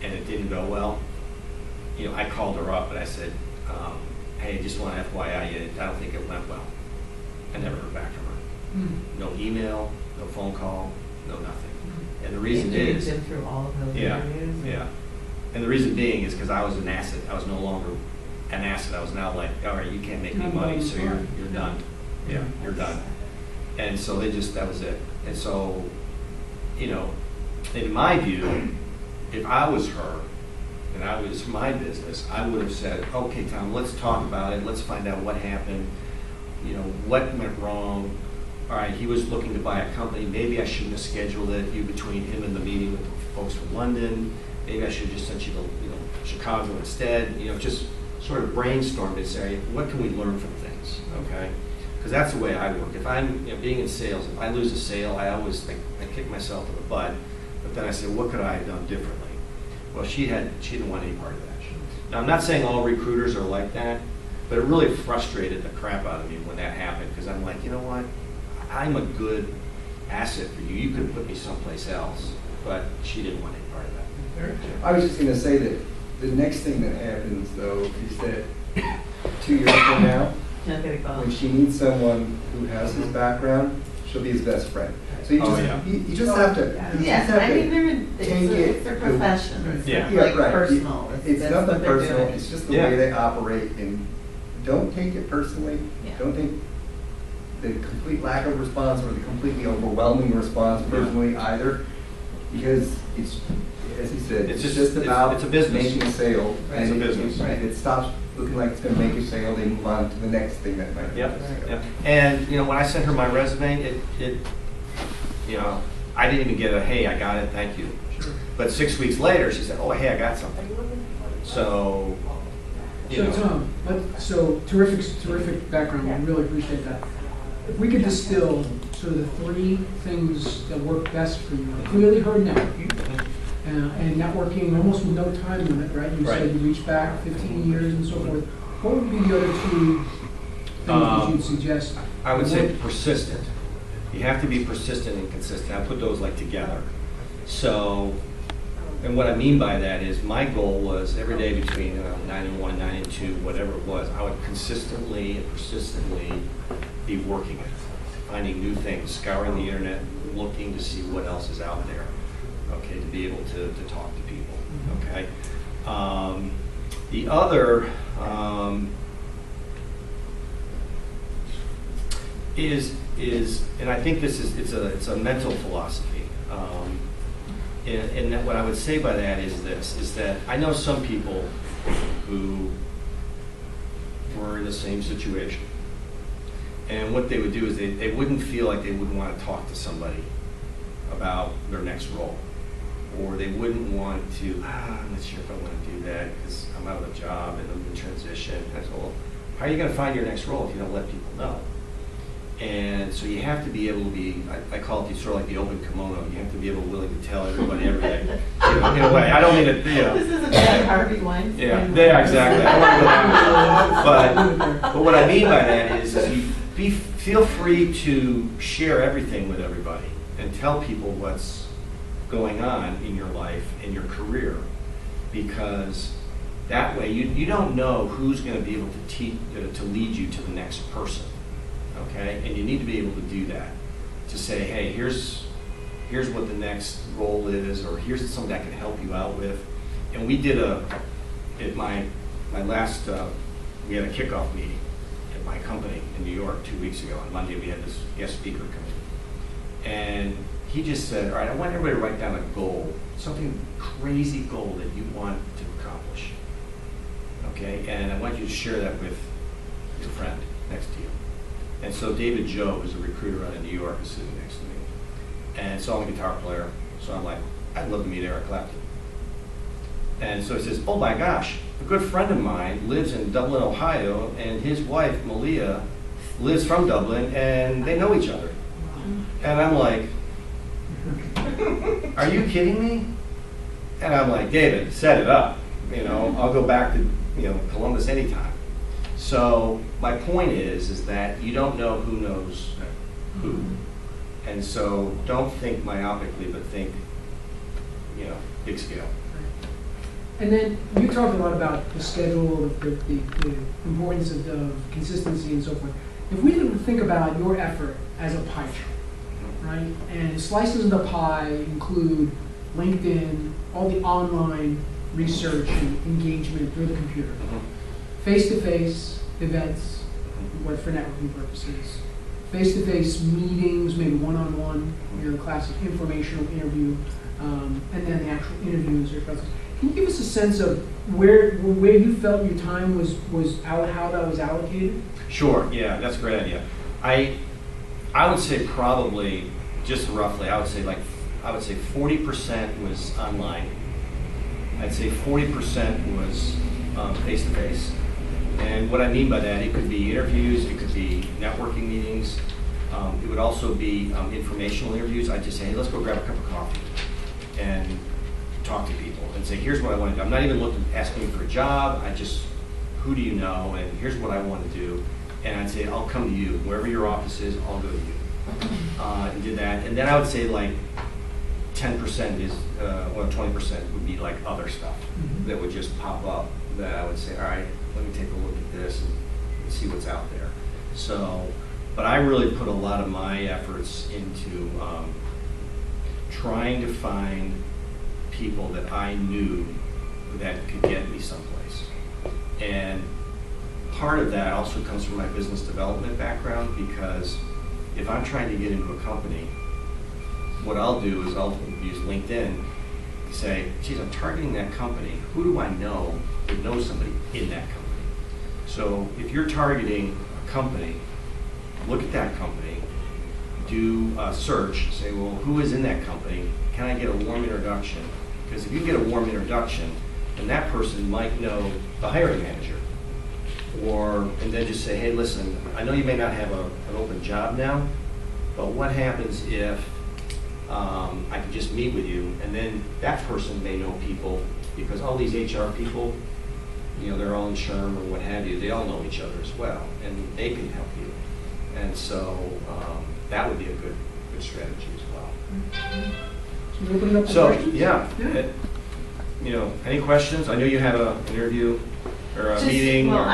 and it didn't go well, I called her up and I said, hey, just want to FYI, I don't think it went well. I never heard back from her. No email, no phone call, no nothing. And the reason is, You've been through all of those yeah, interviews? yeah. And the reason being is because I was an asset. I was no longer an asset. I was now like, all right, you can't make me money, so you're done. Yeah, you're done. And so that was it. And so, in my view, if I was her, and I was my business, I would have said, okay, Tom, let's talk about it. Let's find out what happened. What went wrong. All right, he was looking to buy a company. Maybe I shouldn't have scheduled it between him and the meeting with the folks from London. Maybe I should have just sent you to Chicago instead. Just sort of brainstorm and say, what can we learn from things, okay? Because that's the way I work. If I'm being in sales, if I lose a sale, I always I kick myself in the butt. But then I say, what could I have done differently? Well, she didn't want any part of that. Now, I'm not saying all recruiters are like that, but it really frustrated the crap out of me when that happened because I'm like, you know what? I'm a good asset for you. You could put me someplace else, but she didn't want any part of that. I was just going to say that the next thing that happens, though, is that 2 years from now, Not gonna call. when she meets someone who has his background, she'll be his best friend. So you just have to. Yes, I mean, it's their profession. Yeah. It's not like right. personal. It's that's nothing what they're personal, doing. it's just the Yeah. way they operate, and don't take it personally. Yeah. Don't take the complete lack of response or the completely overwhelming response personally either, because it's, as he said, It's it's just- just about it's a business. making a sale. Right. It's a And business. if it stops looking like it's gonna make a sale, they move on to the next thing that might make Yep, a sale. yep. And, when I sent her my resume, I didn't even get a, hey, I got it, thank you. Sure. But 6 weeks later, she said, oh, hey, I got something. So, So Tom, so terrific background, we really appreciate that. If we could distill sort of the 3 things that work best for you, clearly heard networking, and networking almost with no time limit, right? You said you reach back 15 years and so forth. What would be the other 2 things that you'd suggest? I would say persistent. You have to be persistent and consistent. I put those together. So, and what I mean by that is my goal was every day between 9 and 1, 9 and 2, whatever it was, I would consistently and persistently be working it, finding new things, scouring the internet, looking to see what else is out there, okay, to be able to talk to people, okay? The other is, and I think it's a mental philosophy. And that what I would say by that is that I know some people who were in the same situation. And what they would do is they wouldn't feel like they would want to talk to somebody about their next role. Or they wouldn't want to, I'm not sure if I want to do that because I'm out of a job and I'm in transition. I said, well, how are you going to find your next role if you don't let people know? And so you have to be able to be, I call it sort of like the open kimono. You have to be able to willing to tell everybody everything. In a way, I don't mean it, This is a bad Harvey Weinstein. Yeah, exactly. I don't want to go down. But what I mean by that is you feel free to share everything with everybody. and tell people what's going on in your life and your career, because that way you don't know who's going to be able to lead you to the next person, okay? And you need to be able to do that, to say, hey, here's what the next role is, or here's something I can help you out with. And we did at my last, we had a kickoff meeting at my company in New York 2 weeks ago. On Monday, we had this guest speaker come in. And he just said, all right, I want everybody to write down a goal, something crazy goal that you want to accomplish. Okay, and I want you to share that with your friend next to you. And so David Joe, who's a recruiter out of New York, is sitting next to me. And so I'm a guitar player, so I'm like, I'd love to meet Eric Clapton. And so he says, oh my gosh, a good friend of mine lives in Dublin, Ohio, and his wife, Malia, lives from Dublin, and they know each other. And I'm like, are you kidding me? And I'm like, David, set it up. You know, I'll go back to, Columbus anytime. So my point is that you don't know who knows who. And so don't think myopically, but think, big scale. And then you talked a lot about the schedule, the importance of consistency and so forth. If we didn't think about your effort as a pie chart, right? And slices of the pie include LinkedIn, all the online research and engagement through the computer, face-to-face events, what for networking purposes, face-to-face meetings, maybe one-on-one, your classic informational interview, and then the actual interviews or process. Can you give us a sense of where you felt your time was how that was allocated? Sure. Yeah, that's a great idea. I would say probably just roughly. I would say 40% was online. I'd say 40% was face to face. And what I mean by that, it could be interviews, it could be networking meetings. It would also be informational interviews. I'd just say, hey, let's go grab a cup of coffee and talk to people and say, here's what I want to do. I'm not even asking you for a job. Who do you know? And here's what I want to do. And I'd say, I'll come to you. Wherever your office is, I'll go to you. And did that. And then I would say 10% is, or 20% would be like other stuff that would just pop up that I would say, all right, let me take a look at this and see what's out there. So, but I really put a lot of my efforts into trying to find people that I knew that could get me someplace. And part of that also comes from my business development background, because if I'm trying to get into a company, what I'll do is I'll use LinkedIn to say, geez, I'm targeting that company. Who do I know that knows somebody in that company? So if you're targeting a company, look at that company, do a search, say, well, who is in that company? Can I get a warm introduction? Because if you get a warm introduction, then that person might know the hiring manager. And then just say, hey, listen, I know you may not have an open job now, but what happens if I can just meet with you? And then that person may know people, because all these HR people, they're all in SHRM or what have you, they all know each other as well, and they can help you. And so that would be a good strategy as well. Can you open it up to So, questions? yeah. Any questions? I know you had an interview or a meeting. Well,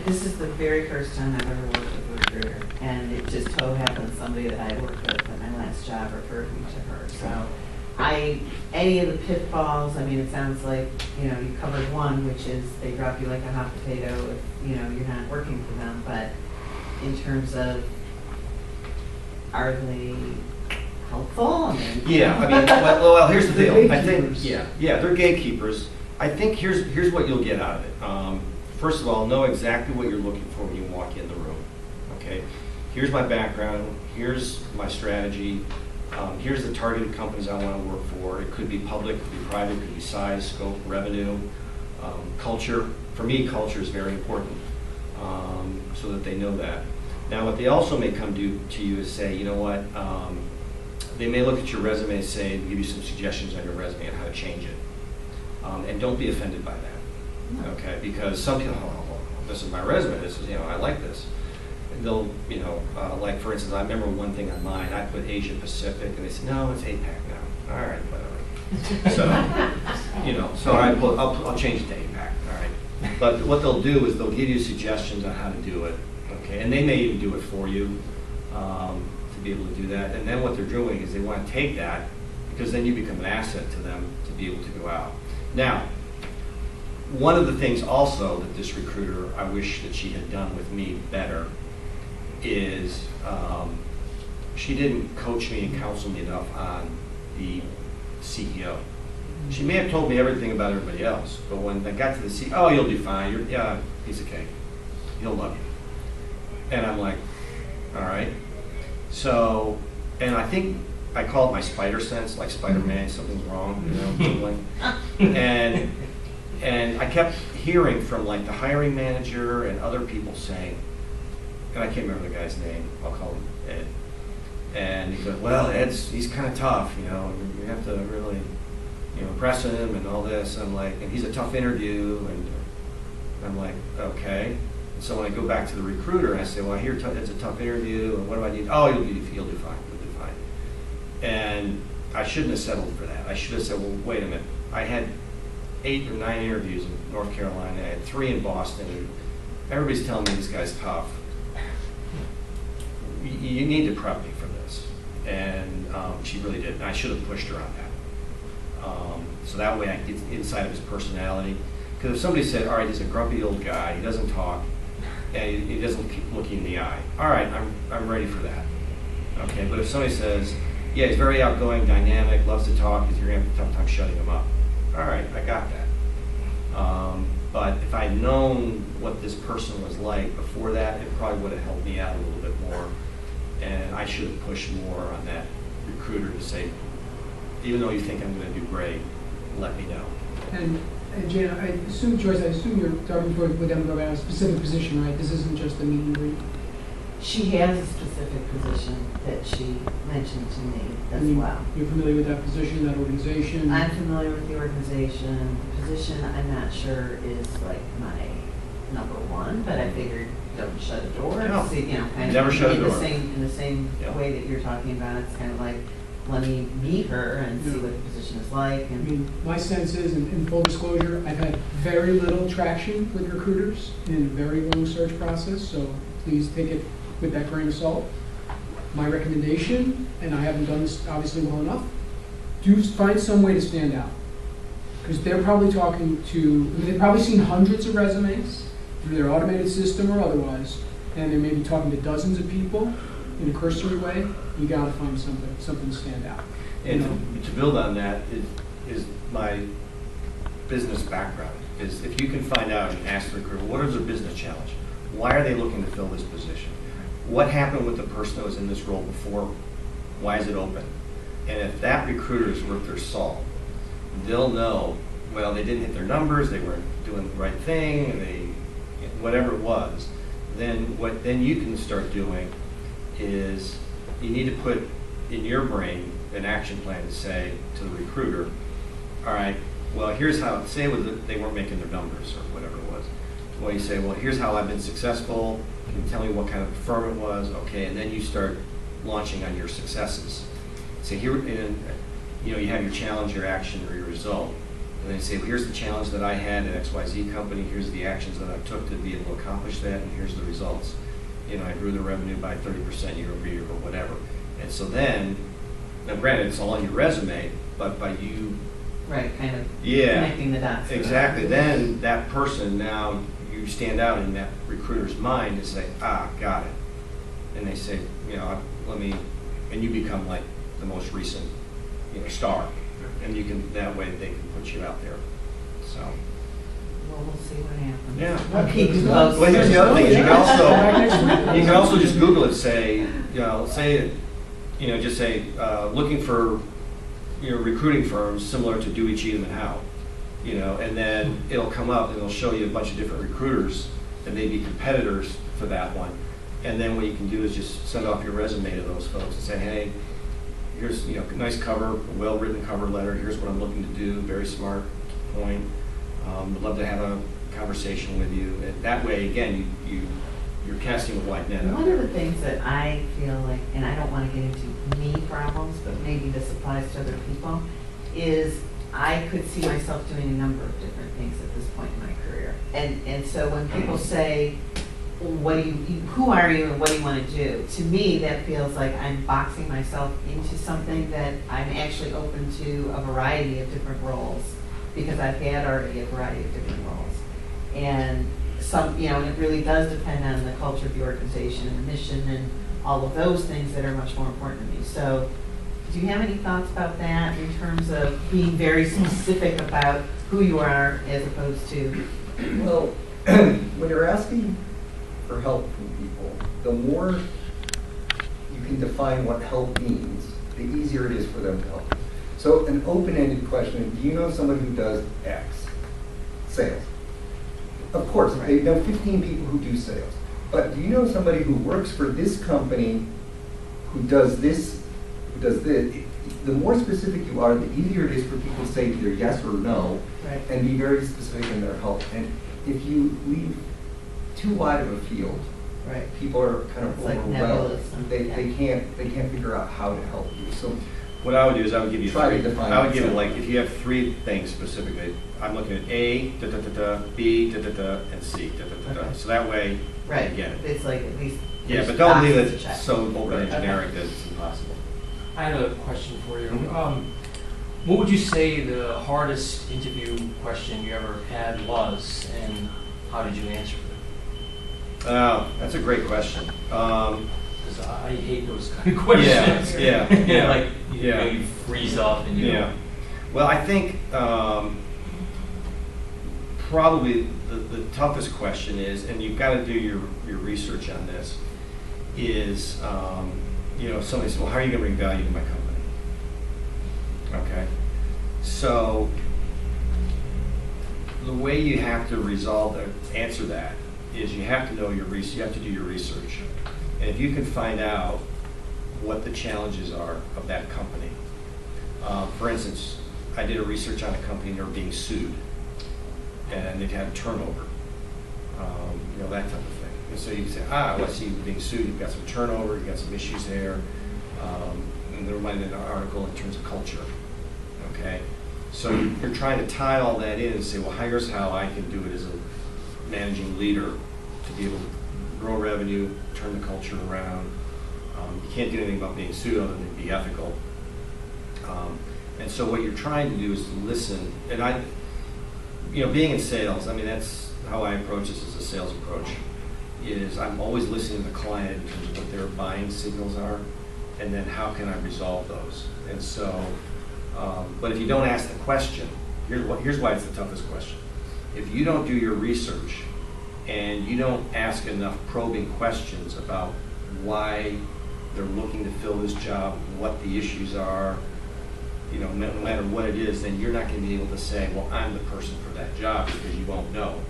this is the very first time I've ever worked with a recruiter, and it just so happened somebody that I worked with at my last job referred me to her. So any of the pitfalls, it sounds like, you covered one, which is they drop you like a hot potato if, you're not working for them. But in terms of, are they helpful? Yeah, well, here's the deal. I think, gatekeepers. yeah, they're gatekeepers. I think here's what you'll get out of it. First of all, know exactly what you're looking for when you walk in the room. Okay, here's my background. Here's my strategy. Here's the targeted companies I want to work for. It could be public, it could be private, it could be size, scope, revenue, culture. For me, culture is very important, so that they know that. Now, what they also may come to you is say, you know what, they may look at your resume and say, give you some suggestions on your resume on how to change it. And don't be offended by that, okay? Because some people, oh, this is my resume, this is, I like this. they'll, like for instance, I remember one thing on mine, I put Asia Pacific, and they said, no, it's APAC now. All right, whatever. So, I'll change it to APAC, all right. But what they'll do is they'll give you suggestions on how to do it, okay? And they may even do it for you to be able to do that. And then what they're doing is they want to take that, because then you become an asset to them to be able to go out. Now, one of the things also that this recruiter, I wish that she had done with me better, is she didn't coach me and counsel me enough on the CEO. She may have told me everything about everybody else, but when I got to the CEO, oh, you'll do fine, you're a piece of cake, he'll love you. And I'm like, all right. So, and I think I call it my spider sense, like Spider-Man, something's wrong, and I kept hearing from like the hiring manager and other people saying, and I can't remember the guy's name, I'll call him Ed. And he goes, well, he's kind of tough, you have to really, impress him and all this. I'm like, and he's a tough interview, and I'm like, okay. And so when I go back to the recruiter, I say, well, I hear it's a tough interview, and what do I need? Oh, you'll do fine, you'll do fine. And I shouldn't have settled for that. I should have said, well, wait a minute. I had 8 or 9 interviews in North Carolina. I had 3 in Boston. And everybody's telling me this guy's tough. You need to prep me for this. And she really did. And I should have pushed her on that. So that way I get inside of his personality. Because if somebody said, all right, he's a grumpy old guy, he doesn't talk, and he doesn't keep looking in the eye. All right, I'm ready for that. Okay, but if somebody says, yeah, he's very outgoing, dynamic, loves to talk, you're going to have a tough time shutting him up. All right, I got that. But if I'd known what this person was like before that, it probably would have helped me out a little bit more. And I should have pushed more on that recruiter to say, even though you think I'm going to do great, let me know. And Jan, Joyce, I assume you're talking with them about a specific position, right? This isn't just a meet and greet. She has a specific position that she mentioned to me as well. You're familiar with that position, that organization? I'm familiar with the organization. The position, I'm not sure is like my number one, but I figured don't shut a door. No. See, kind Never of shut a in door. the same Yeah. way that you're talking about. It's kind of like, let me meet her and see Yeah. what the position is like. I And mean, my sense is, in full disclosure, I've had very little traction with recruiters in a very long search process, so please take it with that grain of salt. My recommendation, and I haven't done this obviously well enough, do find some way to stand out. Because they're probably they've probably seen hundreds of resumes through their automated system or otherwise, and they may be talking to dozens of people in a cursory way. You got to find something to stand out. And to build on that is my business background. Is if you can find out and ask the recruiter, what is their business challenge? Why are they looking to fill this position? What happened with the person that was in this role before? Why is it open? And if that recruiter is worth their salt, they'll know, well, they didn't hit their numbers, they weren't doing the right thing, and whatever it was. Then what you can start doing is you need to put in your brain an action plan to say to the recruiter, all right, well, here's how, say they weren't making their numbers or whatever it was. Well, you say, well, here's how I've been successful. Can you tell me what kind of firm it was? Okay, and then you start launching on your successes. So here, you have your challenge, your action, or your result. And then you say, well, here's the challenge that I had at XYZ company. Here's the actions that I took to be able to accomplish that, and here's the results. I grew the revenue by 30% year over year or whatever. And so then, now granted, it's all on your resume, but by you kind of connecting the dots. Exactly. Then that person, now you stand out in that recruiter's mind and say, got it. And they say, and you become like the most recent, star. And you can, that way they can put you out there. So. Well, we'll see what happens. Yeah. We'll keep you posted. Well, here's the other thing. You can also just Google it. Say, just say looking for, recruiting firms similar to Dewey, Cheatham, and Howe. And then it'll come up and it'll show you a bunch of different recruiters that may be competitors for that one. And then what you can do is just send off your resume to those folks and say, hey, here's nice cover, a well-written cover letter. Here's what I'm looking to do. Very smart point. Would love to have a conversation with you. And that way, again, you you're casting a wide net out One of there. the things that I feel like, and I don't want to get into me problems, but maybe this applies to other people, is I could see myself doing a number of different things at this point in my career. And so when people say, who are you and what do you want to do? To me, that feels like I'm boxing myself into something that I'm actually open to a variety of different roles, because I've had already a variety of different roles. And some, and it really does depend on the culture of the organization and the mission and all of those things that are much more important to me. So do you have any thoughts about that in terms of being very specific about who you are as opposed to? Well, when you're asking for help from people, the more you can define what help means, the easier it is for them to help you. So an open-ended question, do you know somebody who does X? Sales. Of course, I know 15 people who do sales. But do you know somebody who works for this company who does this, who does this? The more specific you are, the easier it is for people to say either yes or no, Right. and be very specific in their help. And if you leave too wide of a field, Right. people are kind of It's like overwhelmed. nebulous and- They yeah. can't figure out how to help you. So What I would do is I would give you Try to three. define I would give it it. like, if you have three things specifically, I'm looking at A, da-da-da-da, B, da-da-da, and C, da-da-da-da. Okay. So that way, you Right. get it. It's like at least. Yeah, there's but don't leave boxes it to check. so open and Okay. generic that it's impossible. I have a question for you. Mhm. What would you say the hardest interview question you ever had was, and how did you answer it? That's a great question. Because I hate those kind of questions. yeah. Like, you Yeah. maybe freeze up and you Yeah. Well, I think probably the toughest question is, and you've got to do your research on this, is, somebody says, well, how are you going to bring value to my company? Okay. So the way you have to answer that is you have to know you have to do your research. And if you can find out what the challenges are of that company. For instance, I did a research on a company and they were being sued, and they've had turnover, that type of thing. And so you say, I see you're being sued, you've got some turnover, you've got some issues there, and there might have been an article in terms of culture, okay? So you're trying to tie all that in and say, well, here's how I can do it as a managing leader to be able to grow revenue, turn the culture around. You can't do anything about being sued other than be ethical. And so what you're trying to do is to listen. And being in sales, that's how I approach this as a sales approach, is I'm always listening to the client in terms of what their buying signals are, and then how can I resolve those. And so, but if you don't ask the question, here's why it's the toughest question. If you don't do your research and you don't ask enough probing questions about why they're looking to fill this job, what the issues are, no matter what it is, then you're not going to be able to say, well, I'm the person for that job, because you won't know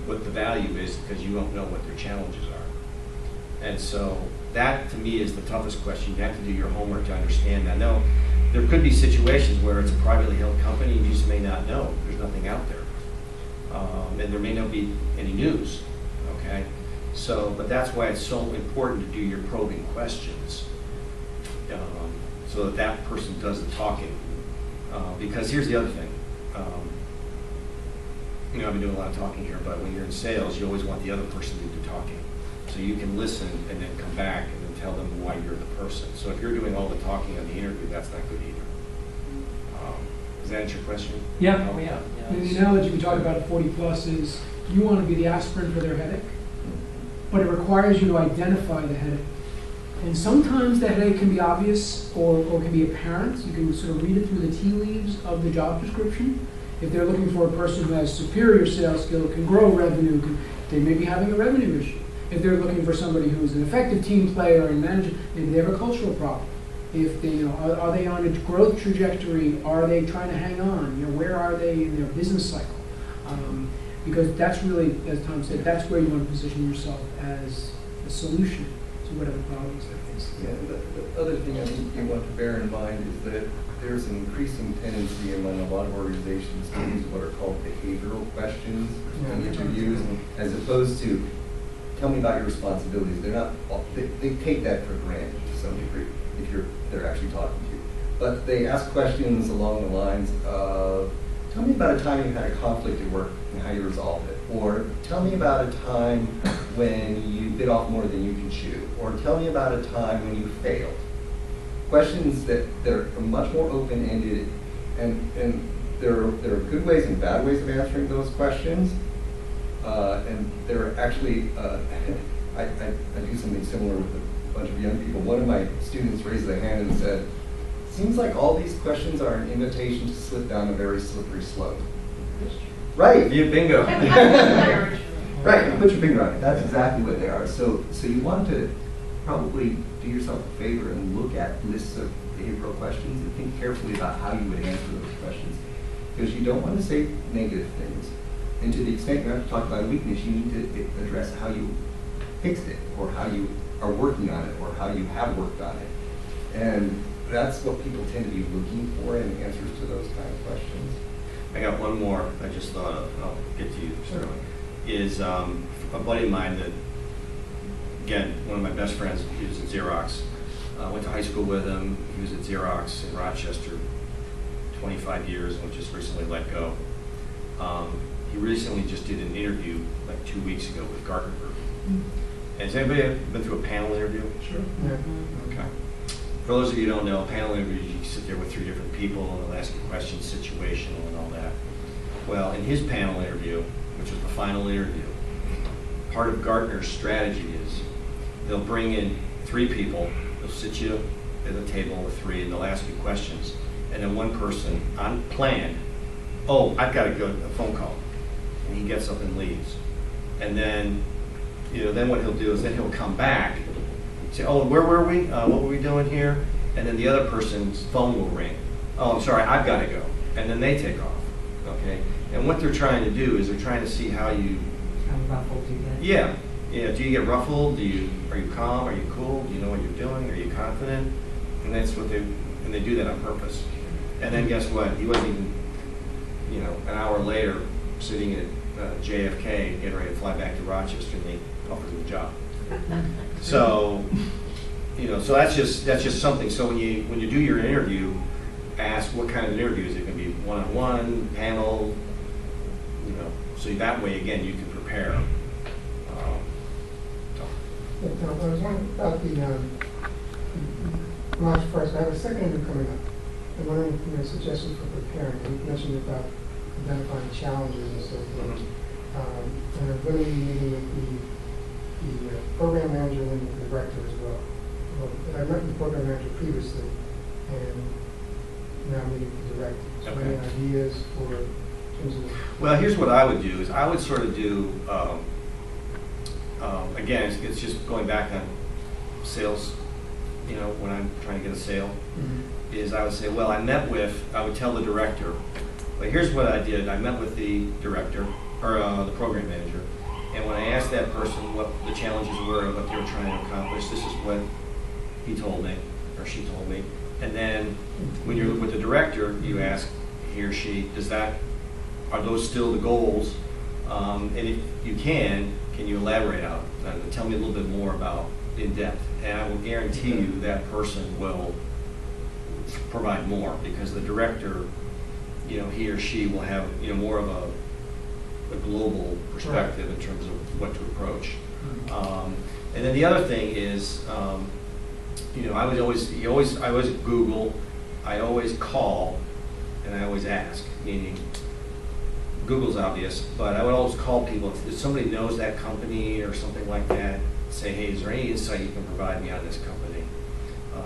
what the value is, because you won't know what their challenges are. And so that, to me, is the toughest question. You have to do your homework to understand that. Now, there could be situations where it's a privately held company and you just may not know. There's nothing out there. And there may not be any news, okay? So, but that's why it's so important to do your probing questions, so that person does the talking. Because here's the other thing. I've been doing a lot of talking here, but when you're in sales, you always want the other person to do the talking. So you can listen and then come back and then tell them why you're the person. So if you're doing all the talking on the interview, that's not good either. Does that answer your question? Yeah, oh yeah. The analogy we talked about at 40 plus is you want to be the aspirin for their headache, but it requires you to identify the headache. And sometimes the headache can be obvious or can be apparent. You can sort of read it through the tea leaves of the job description. If they're looking for a person who has superior sales skill, can grow revenue, they may be having a revenue issue. If they're looking for somebody who's an effective team player and manager, maybe they have a cultural problem. If they, are they on a growth trajectory? Are they trying to hang on? Where are they in their business cycle? Because that's really, as Tom said, that's where you want to position yourself as a solution to whatever problems they're facing. Yeah, the other thing I think you want to bear in mind is that there's an increasing tendency among a lot of organizations to use what are called behavioral questions in interviews, as opposed to tell me about your responsibilities. They're not, they take that for granted to some degree if they're actually talking to you. But they ask questions along the lines of, tell me about a time you had a conflict at work and how you resolved it. Or tell me about a time when you bit off more than you can chew. Or tell me about a time when you failed. Questions that are much more open-ended, and there are good ways and bad ways of answering those questions. And there are actually, I do something similar with a bunch of young people. One of my students raised their hand and said, seems like all these questions are an invitation to slip down a very slippery slope. Right. You bingo. Right, you put your finger on it. That's exactly what they are. So you want to probably do yourself a favor and look at lists of behavioral questions and think carefully about how you would answer those questions. Because you don't want to say negative things. And to the extent you have to talk about a weakness, you need to address how you fixed it, or how you are working on it, or how you have worked on it. And that's what people tend to be looking for in answers to those kind of questions. I got one more I just thought of, and I'll get to you, Sterling. Is a buddy of mine that, again, one of my best friends, he was at Xerox. I went to high school with him. He was at Xerox in Rochester 25 years and just recently let go. He recently just did an interview like 2 weeks ago with Gartner Group. Has anybody been through a panel interview? Sure. Yeah. Okay. For those of you who don't know, panel interviews, you sit there with 3 different people and they'll ask you questions, situational and all that. Well, in his panel interview, which was the final interview, part of Gartner's strategy is they'll bring in 3 people, they'll sit you at a table with 3 and they'll ask you questions. And then one person, unplanned, oh, I've got to go to a phone call. And he gets up and leaves. And then, then what he'll do is then he'll come back, say, oh, where were we? What were we doing here? And then the other person's phone will ring. Oh, I'm sorry, I've got to go. And then they take off, okay? And what they're trying to do is they're trying to see how you... How ruffled you get. Yeah. Do you get ruffled? Are you calm? Are you cool? Do you know what you're doing? Are you confident? And that's what they do that on purpose. And then guess what? He wasn't even, an hour later, sitting at JFK, getting ready to fly back to Rochester, and they offered him a job. So, so that's just something. So when you do your interview, ask what kind of an interview is it going to be? One-on-one, panel, so that way again you can prepare. I was wondering about the March 1st. I have a second interview coming up. I'm wondering if you have suggestions for preparing. You mentioned about identifying challenges and so forth. And I'm going to be meeting with the program manager and the director as well. I met with the program manager previously, and now I'm meeting with the director. So Okay. any ideas for terms of... Well, here's what I would do, is I would sort of do, again, it's just going back on sales, when I'm trying to get a sale, is I would say, well, I would tell the director, but here's what I did. I met with the director, or the program manager, and when I asked that person what the challenges were and what they were trying to accomplish, this is what he told me, or she told me. And then when you're with the director, you ask he or she, are those still the goals? And if you can you elaborate out? Tell me a little bit more about in depth. And I will guarantee you that person will provide more, because the director, he or she will have, more of a global perspective in terms of what to approach. And then the other thing is, I always Google, I always call, and I always ask, meaning Google's obvious, but I would always call people. If somebody knows that company or something like that, say, hey, is there any insight you can provide me on this company?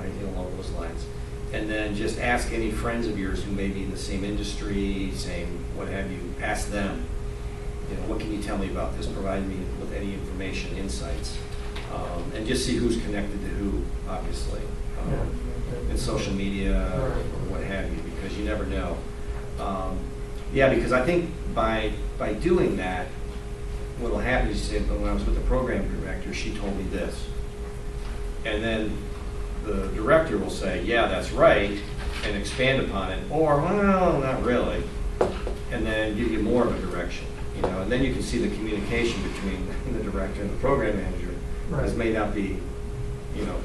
Anything along those lines. And then just ask any friends of yours who may be in the same industry, same what have you, ask them, what can you tell me about this? Provide me with any information, insights. And just see who's connected to who, obviously, in social media or what have you, because you never know. Because I think by doing that, what will happen is you say, when I was with the program director, she told me this. And then the director will say, yeah, that's right, and expand upon it, or, well, not really, and then give you more of a direction, you know, and then you can see the communication between the director and the program manager. Right. This may not be, you know,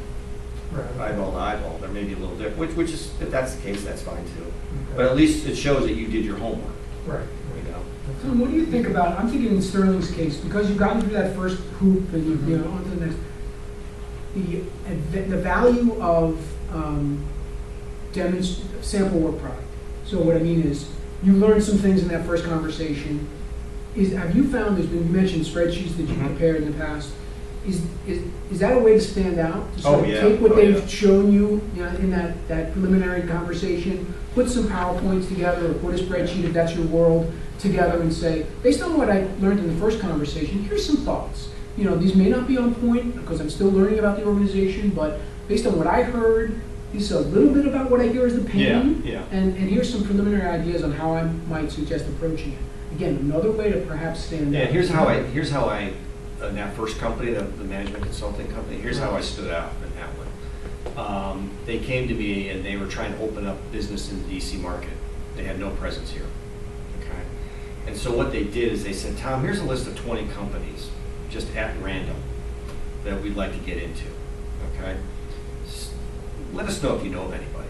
Right. eyeball to eyeball, there may be a little different, which is, if that's the case, that's fine too. Okay. But at least it shows that you did your homework, Right. you know? Tom, what do you think about, I'm thinking in Sterling's case, because you've gotten through that first hoop and you know, on to the next, the value of sample work product. So what I mean is, you learned some things in that first conversation. Have you found, you mentioned spreadsheets that you Mhm. prepared in the past, is that a way to stand out? To sort Oh, of yeah. take what Oh, they've yeah. shown you, you know, in that preliminary conversation, put some PowerPoints together, or put a spreadsheet, if that's your world, together and say, based on what I learned in the first conversation, here's some thoughts. You know, these may not be on point, because I'm still learning about the organization, but based on what I heard, this is a little bit about what I hear as the pain. Yeah, yeah. And here's some preliminary ideas on how I might suggest approaching it. Again, another way to perhaps stand Yeah, out. here's how I, in that first company, the management consulting company, here's how I stood out in that one. They came to me and they were trying to open up business in the DC market. They had no presence here, okay? And so what they did is they said, Tom, here's a list of 20 companies, just at random, that we'd like to get into, okay? Let us know if you know of anybody.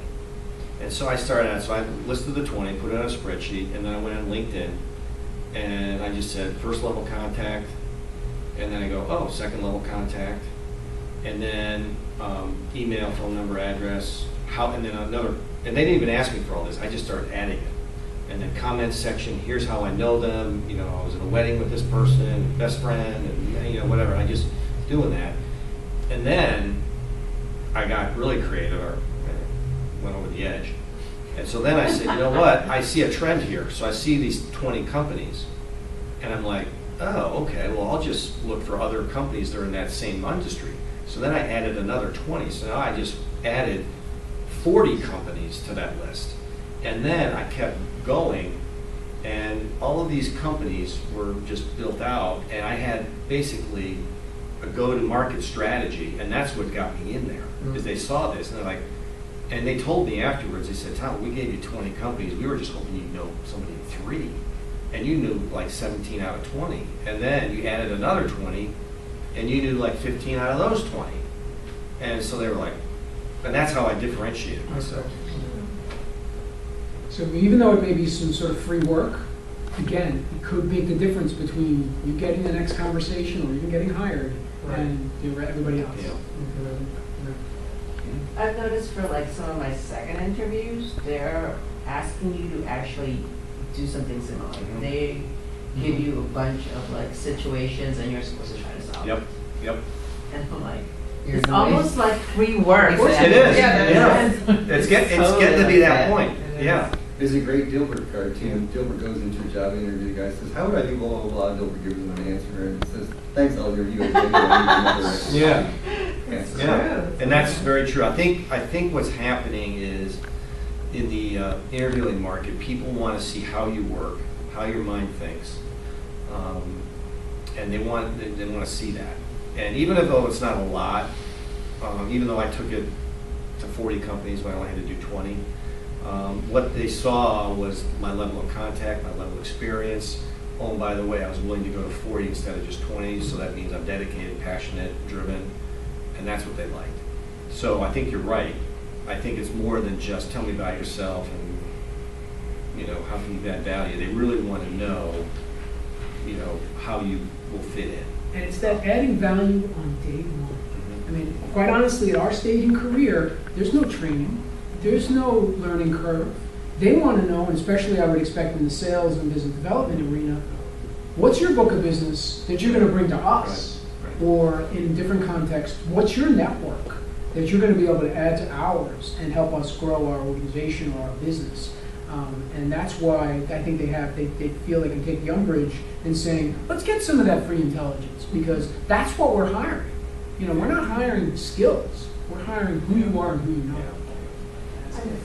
And so I started out, so I listed the 20, put it on a spreadsheet, and then I went on LinkedIn, and I just said, first level contact, and then I go, oh, second level contact, and then email, phone number, address, and then another, and they didn't even ask me for all this, I just started adding it. And then comments section, here's how I know them, you know, I was at a wedding with this person, best friend, and you know, whatever, I just doing that. And then I got really creative, or went over the edge. And so then I said, you know what, I see a trend here. So I see these 20 companies, and I'm like, oh, okay, well, I'll just look for other companies that are in that same industry. So then I added another 20. So now I just added 40 companies to that list. And then I kept going, and all of these companies were just built out, and I had basically a go-to-market strategy, and that's what got me in there, is they saw this, and they're like, and they told me afterwards, they said, Tom, we gave you 20 companies, we were just hoping you'd know somebody in 3, and you knew like 17 out of 20, and then you added another 20, and you knew like 15 out of those 20. And so they were like, and that's how I differentiated myself. So even though it may be some sort of free work, again, it could make the difference between you getting the next conversation or even getting hired and everybody else. Yeah. I've noticed for like some of my second interviews, they're asking you to actually do something similar. Like they give you a bunch of like situations and you're supposed to try to solve Yep, it. yep. And I'm like, You're it's annoyed. almost like free work. Of course it is. Yeah. It's getting to be that point. Yeah. There's a great Dilbert cartoon. Dilbert goes into a job interview, the guy says, how would I do blah, blah, blah, and Dilbert gives him an answer, and he says, thanks, I'll interview you again. Yeah. It's Yeah, true. and that's very true. I think what's happening is in the interviewing market, people want to see how you work, how your mind thinks, and they want to see that. And even though it's not a lot, even though I took it to 40 companies when I only had to do 20, what they saw was my level of contact, my level of experience. Oh, and by the way, I was willing to go to 40 instead of just 20, so that means I'm dedicated, passionate, driven, and that's what they liked. So I think you're right. I think it's more than just tell me about yourself and, you know, how can you add value. They really want to know, you know, how you will fit in. And it's that adding value on day one. I mean, quite honestly, at our stage in career, there's no training. There's no learning curve. They want to know, and especially I would expect in the sales and business development arena, what's your book of business that you're going to bring to us? Right. Or in different contexts, what's your network that you're going to be able to add to ours and help us grow our organization or our business? And that's why I think they feel they can take the umbrage in saying, let's get some of that free intelligence, because that's what we're hiring. You know, we're not hiring skills. We're hiring who you are and who you know. I just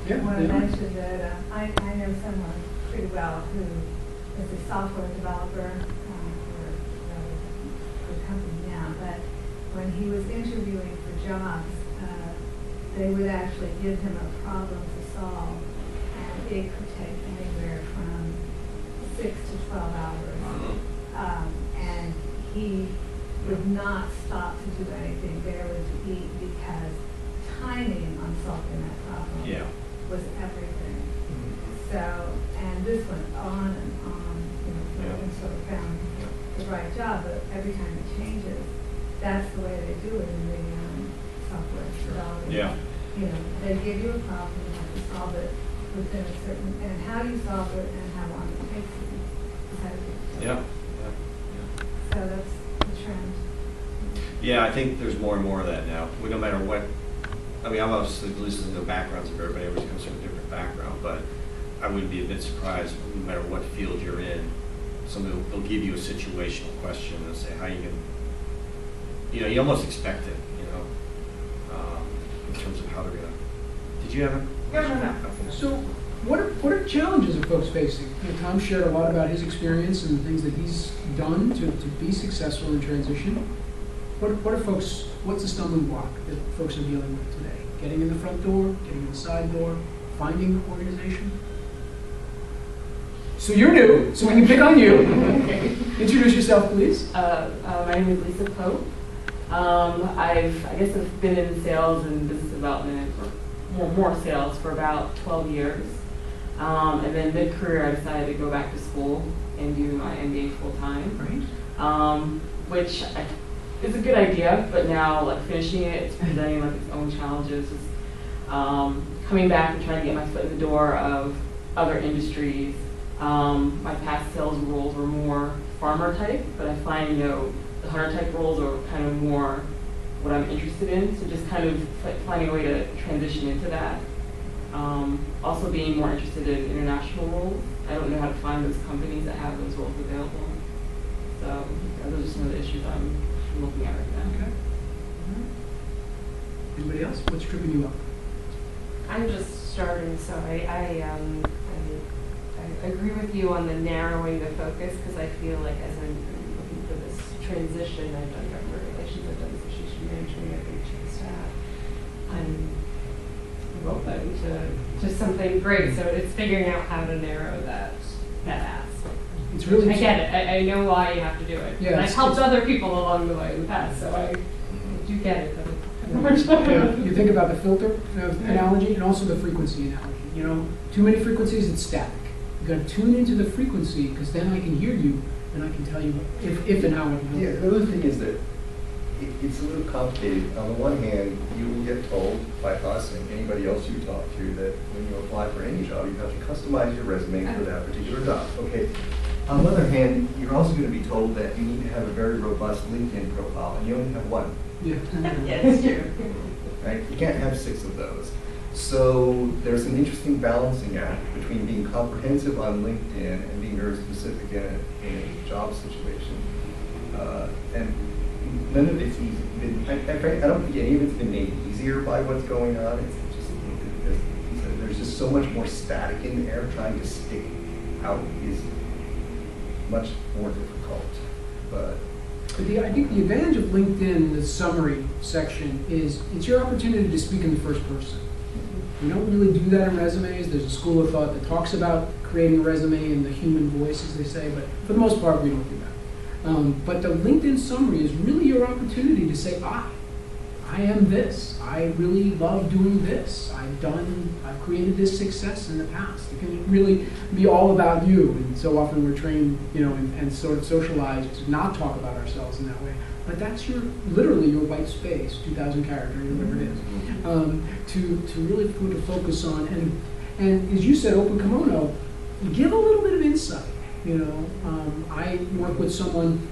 Yeah, want to yeah. mention that I know someone pretty well who is a software developer for a company now, but when he was interviewing for jobs, they would actually give him a problem to solve, and it could take anywhere from 6 to 12 hours. And he would not stop to do anything, barely to eat, because timing on solving that problem Yeah. was everything. So, and this went on and on, you know, Yeah. and sort of found the right job, but every time it changes, that's the way they do it in the software development. Yeah. You know, they give you a problem, you have to solve it within a certain, and how you solve it and how long it takes you. Yeah. So that's the trend. Yeah, I think there's more and more of that now. No matter what, I mean, I'm obviously listening to the backgrounds of everybody. Everybody comes from a different background, but I wouldn't be a bit surprised, no matter what field you're in, somebody will give you a situational question and say, how you can, you know, you almost expect it, you know, in terms of how they're gonna. Did you have a? No. So what are challenges are folks facing? You know, Tom shared a lot about his experience and the things that he's done to be successful in transition. What are folks, what's the stumbling block that folks are dealing with today? Getting in the front door, getting in the side door, finding organization? So you're new, so we can pick on you. Introduce yourself, please. My name is Lisa Pope. I guess I've been in sales and business development, or more sales, for about 12 years. And then mid-career, I decided to go back to school and do my MBA full-time. Right. Which is a good idea, but now, like, finishing it, it's presenting like its own challenges. It's, coming back and trying to get my foot in the door of other industries. My past sales roles were more farmer type, but I find, you know, the hunter type roles are kind of more what I'm interested in. So just kind of finding a way to transition into that. Also being more interested in international roles. I don't know how to find those companies that have those roles available. So those are some of the issues I'm looking at right now. Okay. Anybody else? What's tripping you up? I'm just starting, so I agree with you on the narrowing the focus, because I feel like as I'm looking for this transition, I've done government relations, I've done association management, I've been chief of staff. I'm open to something great, so it's figuring out how to narrow that ask. It's really. I get it. I know why you have to do it. Yeah, And I've helped other people along the way in the past, so I do get it. Yeah, you think about the filter analogy and also the frequency analogy. You know, too many frequencies, it's static. You got to tune into the frequency, because then I can hear you and I can tell you if and how it will. Yeah, the other thing is that it's a little complicated. On the one hand, you will get told by us and anybody else you talk to that when you apply for any job, you have to customize your resume for that particular job. Okay. On the other hand, you're also going to be told that you need to have a very robust LinkedIn profile, and you only have one. Yeah. Yes, true. Right? You can't have 6 of those. So there's an interesting balancing act between being comprehensive on LinkedIn and being very specific in a job situation. And none of it's easy. I don't think any of it's been made easier by what's going on. It's just because there's just so much more static in the air. Trying to stick out is much more difficult. But I think the advantage of LinkedIn, the summary section, is it's your opportunity to speak in the first person. We don't really do that in resumes. There's a school of thought that talks about creating a resume in the human voice, as they say, but for the most part, we don't do that. But the LinkedIn summary is really your opportunity to say, I am this. I really love doing this. I've created this success in the past. It can really be all about you. And so often we're trained, you know, and sort of socialized to not talk about ourselves in that way. But that's literally your white space, 2,000 characters, whatever it is, to really put a focus on. And as you said, open kimono, give a little bit of insight. You know, I work with someone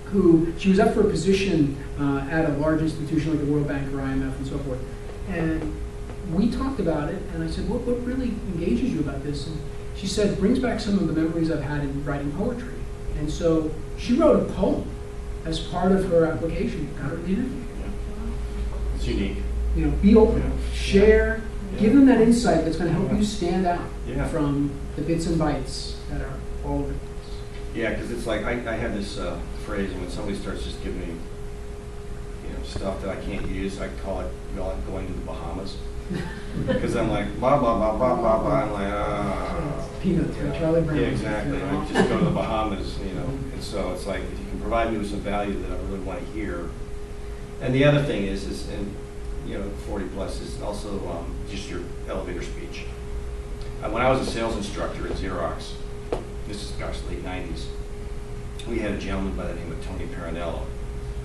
who, she was up for a position at a large institution like the World Bank or IMF and so forth. And we talked about it, and I said, what really engages you about this? And she said, it brings back some of the memories I've had in writing poetry. And so she wrote a poem as part of her application, got her the interview. It's unique. You know, be open, share, give them that insight that's going to help you stand out from the bits and bytes that are all over the place. Yeah, because it's like, I have this phrase, when somebody starts just giving me, you know, stuff that I can't use, I call it going to the Bahamas. Because I'm like, blah, blah, blah, blah, blah, blah, I'm like, Peanuts, you right? know. Charlie Brown. Yeah, exactly, I just go to the Bahamas, you know, and so it's like, if you can provide me with some value that I really want to hear. And the other thing is, and, you know, 40 plus is also just your elevator speech. When I was a sales instructor at Xerox, this is, gosh, late 90s, we had a gentleman by the name of Tony Parinello,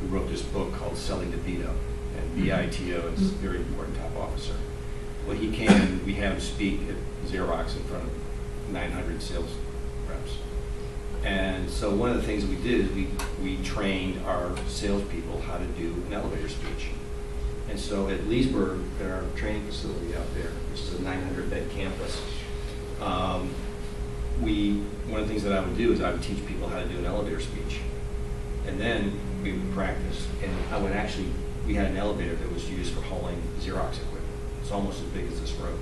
who wrote this book called Selling to Vito, and VITO is a very important top officer. When he came, we had him speak at Xerox in front of 900 sales reps. And so one of the things we did is we trained our salespeople how to do an elevator speech. And so at Leesburg, at our training facility out there, which is a 900-bed campus, one of the things that I would do is I would teach people how to do an elevator speech. And then we would practice. And we had an elevator that was used for hauling Xerox equipment. It's almost as big as this room.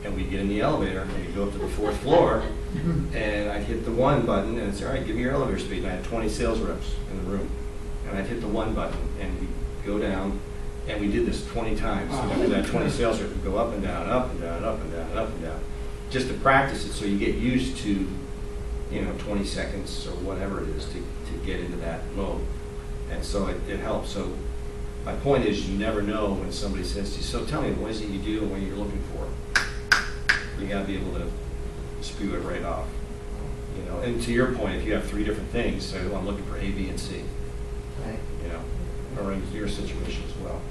And we'd get in the elevator, and we'd go up to the 4th floor, and I'd hit the 1 button, and it's, all right, give me your elevator speed. And I had 20 sales reps in the room. And I'd hit the 1 button, and we'd go down, and we did this 20 times. So after that 20 sales reps would go up and down, up and down, up and down, up and down, just to practice it so you get used to, 20 seconds or whatever it is to get into that mode. And so it helps. So my point is, you never know when somebody says to you, so tell me, what is it you do and what you're looking for? You got to be able to spew it right off. And to your point, if you have 3 different things, so I'm looking for A, B, and C. Right. Or in your situation as well.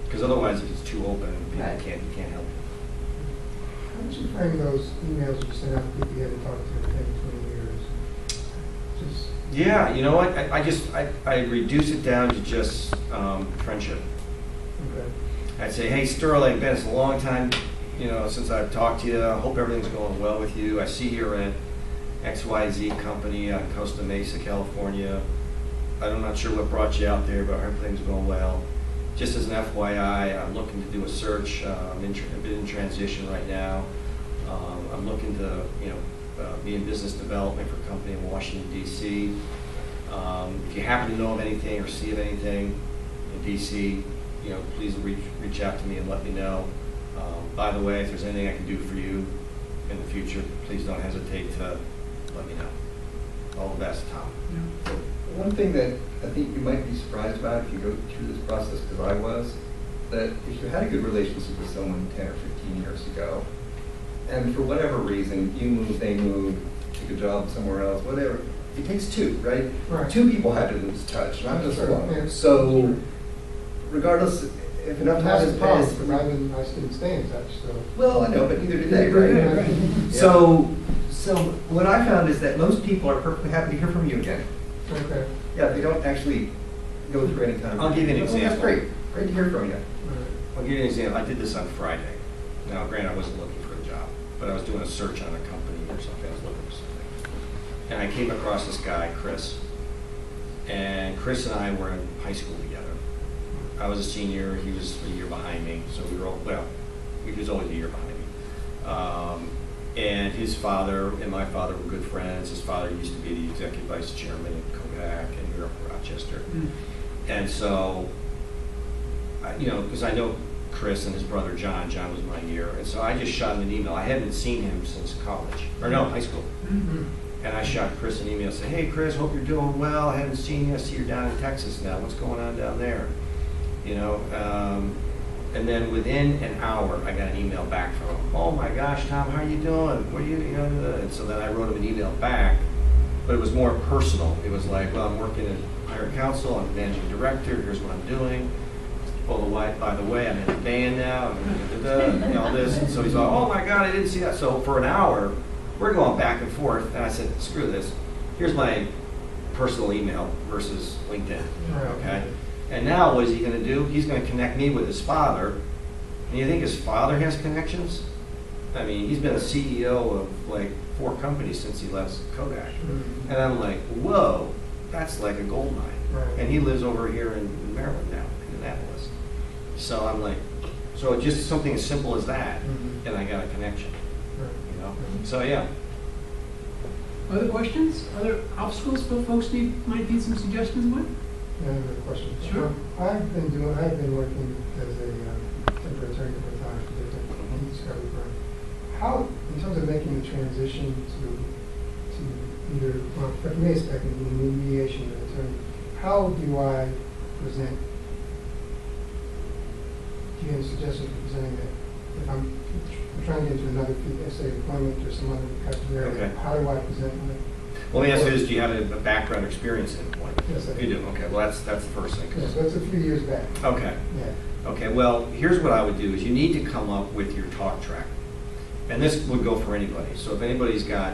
Because otherwise, if it's too open, people Right. can't help you. How did you frame those emails you sent out to people you hadn't talked to in 10, 20 years? Just Yeah, you know what? I reduce it down to just friendship. okay. I'd say, hey, Sterling, Ben, it's a long time, since I've talked to you. I hope everything's going well with you. I see you're at XYZ company out in Costa Mesa, California. I'm not sure what brought you out there, but everything's going well. Just as an FYI, I'm looking to do a search. I'm a bit in transition right now. I'm looking to, be in business development for a company in Washington, D.C. If you happen to know of anything or see of anything in D.C., please reach out to me and let me know. By the way, if there's anything I can do for you in the future, please don't hesitate to let me know. All the best, Tom. Yeah. One thing that I think you might be surprised about if you go through this process, because I was, that if you had a good relationship with someone 10 or 15 years ago, and for whatever reason, you moved, they moved, took a job somewhere else, whatever, it takes 2, right? Right. 2 people had to lose touch, not just Sure, one. yeah. So regardless, if enough time That's has the problem, passed. because I didn't stay in touch, so. Well, I know, but neither did they, right? Right. So what I found is that most people are perfectly happy to hear from you again. Okay. Yeah, they don't actually go through any kind of. I'll give you an Oh, example. That's great. Great to hear from you. I'll give you an example. I did this on Friday. Now, granted, I wasn't looking for a job, but I was doing a search on a company or something. I was looking for something. And I came across this guy, Chris. And Chris and I were in high school together. I was a senior. He was a year behind me. So we were all, he was always a year behind me. And his father and my father were good friends. His father used to be the executive vice chairman at Kodak in New York, Rochester. And so, because I know Chris and his brother John was my year. And so I just shot him an email. I hadn't seen him since college, or no, high school. And I shot Chris an email, said, hey Chris, hope you're doing well. I haven't seen you. I see you're down in Texas now. What's going on down there? And then within an hour, I got an email back from him. Oh my gosh, Tom, how are you doing? What are you, And so then I wrote him an email back, but it was more personal. It was like, well, I'm working at higher council. I'm managing director. Here's what I'm doing. Oh, by the way, I'm in a band now. And all this. And so he's like, oh my God, I didn't see that. So for an hour, we're going back and forth. And I said, screw this. Here's my personal email versus LinkedIn. Okay. And now what is he going to do? He's going to connect me with his father. And you think his father has connections? I mean, he's been a CEO of like 4 companies since he left Kodak. And I'm like, whoa, that's like a gold mine. Right. And he lives over here in Maryland now, in Annapolis. So I'm like, so just something as simple as that, and I got a connection. So yeah. Other questions? Other obstacles folks might need some suggestions with? Another question. Sure. I've been working as a working for attorney at the time for different discovery firm. How, in terms of making the transition to either, well, for me, it's back in mediation and attorney, how do I present? Do you have any suggestions for presenting that? If I'm trying to get into another, let's say, employment or some other customer area, Okay. how do I present my? Let me ask you this, do you have a background experience in employment? Yes, I do. You do, okay, well, that's the first thing. Yes, that's a few years back. Okay. Yeah. Okay, well, here's what I would do, is you need to come up with your talk track. And this would go for anybody. So if anybody's got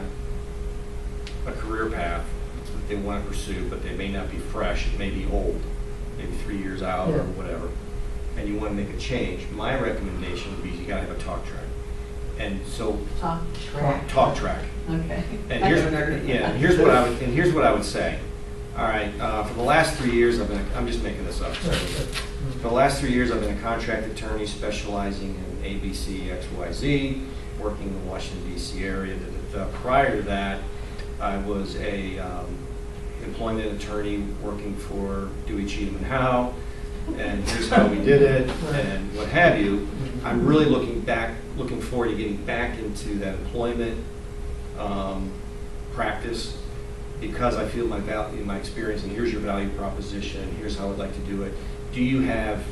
a career path that they want to pursue, but they may not be fresh, it may be old, maybe 3 years out or Yeah. whatever, and you want to make a change, my recommendation would be you got to have a talk track. And so, Talk track. talk track. Okay. And here's what I would say. All right, for the last 3 years, I'm just making this up. For the last 3 years, I've been a contract attorney specializing in ABC, XYZ, working in the Washington DC area. Prior to that, I was a employment attorney working for Dewey, Cheatham and Howe, and here's how we did it, and what have you. I'm really looking forward to getting back into that employment practice, because I feel my experience, and here's your value proposition, here's how I'd like to do it. Do you have,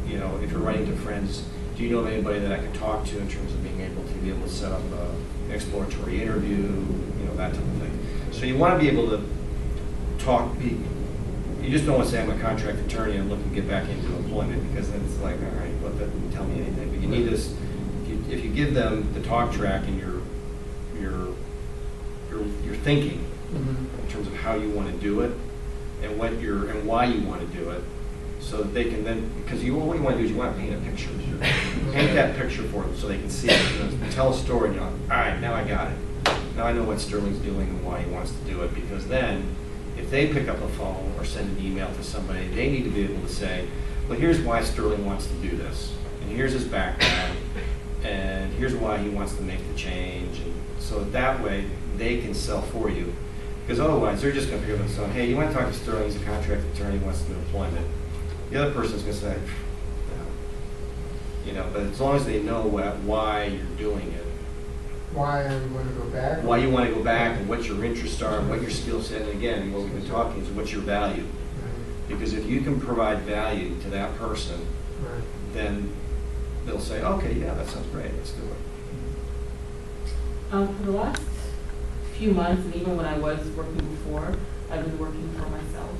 if you're writing to friends, do you know of anybody that I could talk to in terms of being able to set up an exploratory interview, that type of thing. So you want to be able to talk, you just don't want to say I'm a contract attorney, I'm looking to get back into employment, because then it's like, all right, well, that doesn't tell me anything. But you need this, if you give them the talk track and your thinking in terms of how you want to do it and why you want to do it, so that they can then, because what you want to do is you want to paint a picture. Paint that picture for them so they can see it. Tell a story, and you're like, all right, now I got it. Now I know what Sterling's doing and why he wants to do it, because then if they pick up a phone or send an email to somebody, they need to be able to say, well, here's why Sterling wants to do this, and here's his background, and here's why he wants to make the change. And so that way they can sell for you, because otherwise they're just going to pick up and say, hey, you want to talk to Sterling, he's a contract attorney, he wants to do employment. The other person's going to say, no. But as long as they know why you're doing it, Why I'm going to go back? why you want to go back, and what your interests are, and what your skill set, and again, what we've been talking is what's your value. Because if you can provide value to that person, Right. then they'll say, okay, yeah, that sounds great, let's do it. For the last few months, and even when I was working before, I've been working for myself.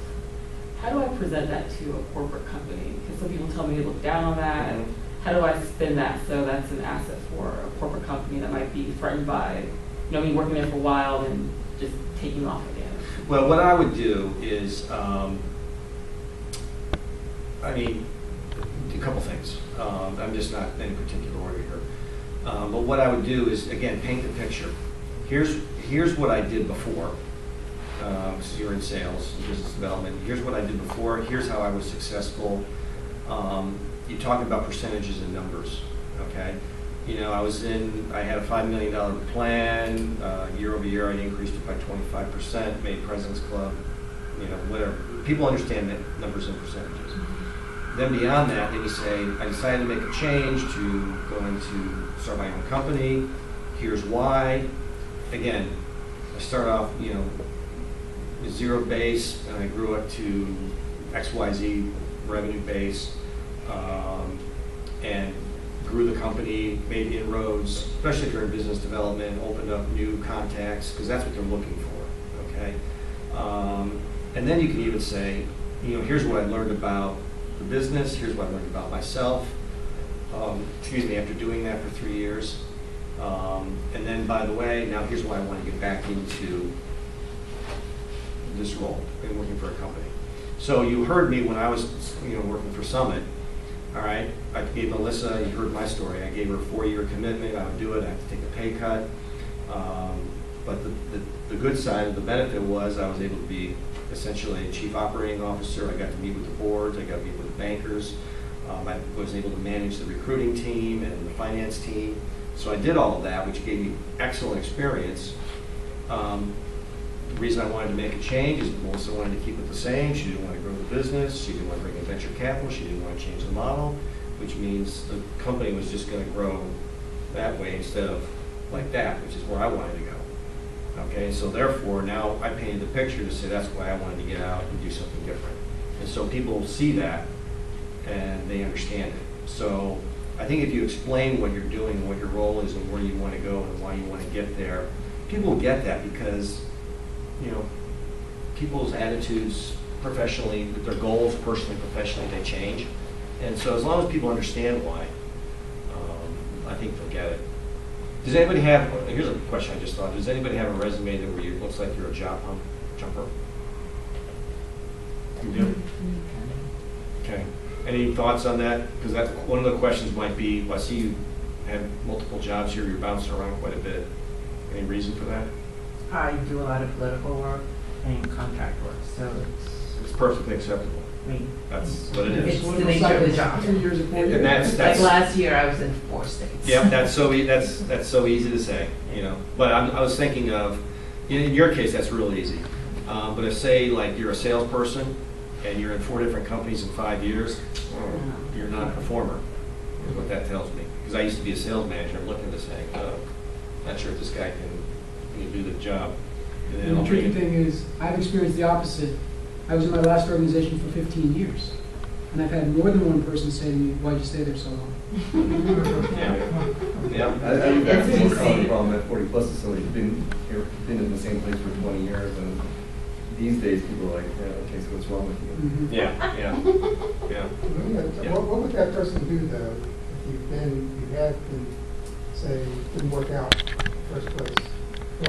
How do I present that to a corporate company? Because some people tell me to look down on that. And how do I spin that so that's an asset for a corporate company that might be threatened by, me working there for a while and just taking off again? Well, what I would do is, a couple things. I'm just not in any particular order here. But what I would do is, again, paint the picture. Here's what I did before. Because you're in sales, business development. Here's what I did before. Here's how I was successful. You talk about percentages and numbers, okay? I had a $5 million plan. Year over year, I increased it by 25%, made President's Club, whatever. People understand that numbers and percentages. Then beyond that, then you say, I decided to make a change to start my own company. Here's why. Again, I start off, with zero base, and I grew up to XYZ revenue base, and grew the company, made inroads, especially if you're in business development, opened up new contacts, because that's what they're looking for, okay? And then you can even say, here's what I learned about the business, here's what I learned about myself, after doing that for 3 years. And then, by the way, now here's why I want to get back into this role in working for a company. So you heard me when I was, working for Summit. All right, I gave Melissa, you heard my story. I gave her a 4-year commitment. I would do it. I had to take a pay cut. But the good side of the benefit was I was able to be essentially a chief operating officer. I got to meet with the boards. I got to meet with the bankers. I was able to manage the recruiting team and the finance team. So I did all of that, which gave me excellent experience. The reason I wanted to make a change is Melissa wanted to keep it the same. She didn't want to grow the business. She didn't want to bring in venture capital. She didn't want to change the model. which means the company was just going to grow that way instead of like that, which is where I wanted to go. Okay, so therefore now I painted the picture to say that's why I wanted to get out and do something different. And so people see that and they understand it. So I think if you explain what you're doing, what your role is, and where you want to go and why you want to get there, people will get that because, you know, people's attitudes professionally, their goals personally, professionally, they change. And so as long as people understand why, I think they'll get it. Does anybody have, here's a question I just thought, does anybody have a resume that where you, looks like you're a job jumper? You do? Okay. Any thoughts on that? Because that's one of the questions might be, well, I see you have multiple jobs here, you're bouncing around quite a bit. Any reason for that? I do a lot of political work and contract work, so It's perfectly acceptable. I mean, That's what it it's is. the nature of the job. 2 years or 4 years? And that's Like last year, I was in 4 states. Yep, that's so so easy to say, you know. But I was thinking of, in your case, that's real easy. But if say like you're a salesperson and you're in 4 different companies in 5 years, you're not a performer. Is what that tells me. Because I used to be a sales manager. I'm looking at this saying, not sure if this guy can do the job. And then And I'll the tricky bring it- thing is, I've experienced the opposite. I was in my last organization for 15 years. And I've had more than one person say to me, why'd you stay there so long? Yeah. Yeah. I think that's the most It's common easy. problem at 40 plus facilities, been in the same place for 20 years, and these days people are like, yeah, okay, so what's wrong with you? Mhm. Yeah, yeah, yeah. Yeah. What would that person do though, if you had been, say, didn't work out in the first place?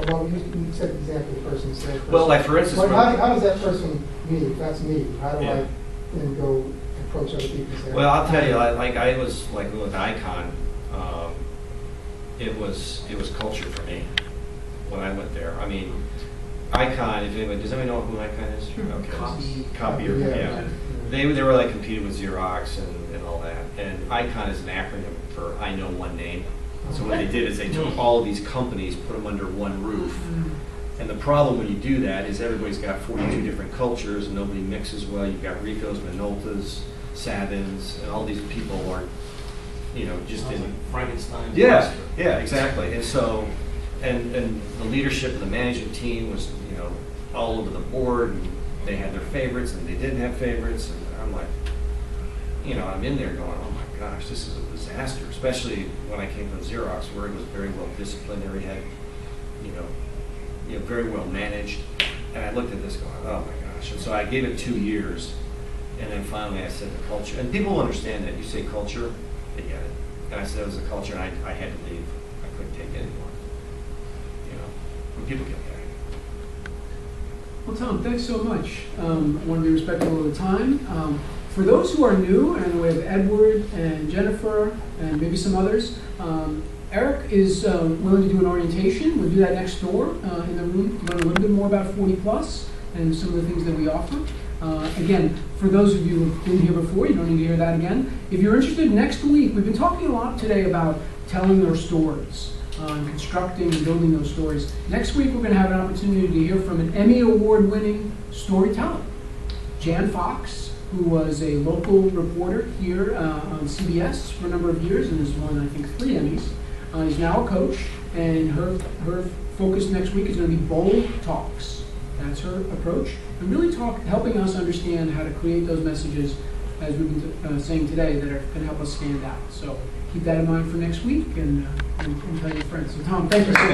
Well, you set the example of the person said. Well, like for instance, How does that person, me, if that's me, how do Yeah. I then go approach other people and say? well, I'll tell you, I was like with Icon, it was culture for me when I went there. I mean, Icon, if anybody, does anybody know who Icon is? Okay. Copier, yeah. They were like competing with Xerox and all that. And Icon is an acronym for I know one name. So what they did is they took all of these companies, put them under one roof. And the problem when you do that is everybody's got 42 different cultures and nobody mixes well. You've got Ricos, Minoltas, Savins, and all these people are, you know, just Sounds in. like Frankenstein. Yeah, yeah, exactly. And so, and the leadership of the management team was, you know, all over the board. And they had their favorites and they didn't have favorites. And I'm like, you know, I'm in there going, oh my gosh, this is a disaster. Especially when I came from Xerox, where it was very well disciplined. We had, you know, very well managed. And I looked at this going, oh my gosh. And so I gave it 2 years. And then finally I said the culture. And people understand that. You say culture, they get it. And I said it was the culture, and I had to leave. I couldn't take it anymore. You know, when people get that. Well, Tom, thanks so much. I want to be respectful of the time. For those who are new, and we have Edward and Jennifer and maybe some others, Eric is willing to do an orientation. We'll do that next door in the room to learn a little bit more about 40 plus and some of the things that we offer. Again, for those of you who've been here before, you don't need to hear that again. If you're interested, next week, we've been talking a lot today about telling our stories, constructing and building those stories. Next week, we're going to have an opportunity to hear from an Emmy Award-winning storyteller, Jan Fox, who was a local reporter here on CBS for a number of years and has won, I think, 3 Emmys. Is now a coach, and her focus next week is going to be bold talks. That's her approach, and really helping us understand how to create those messages, as we've been saying today, that are going to help us stand out. So keep that in mind for next week, and tell your friends. So Tom, thank you so much.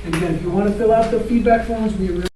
And again, if you want to fill out the feedback forms, we really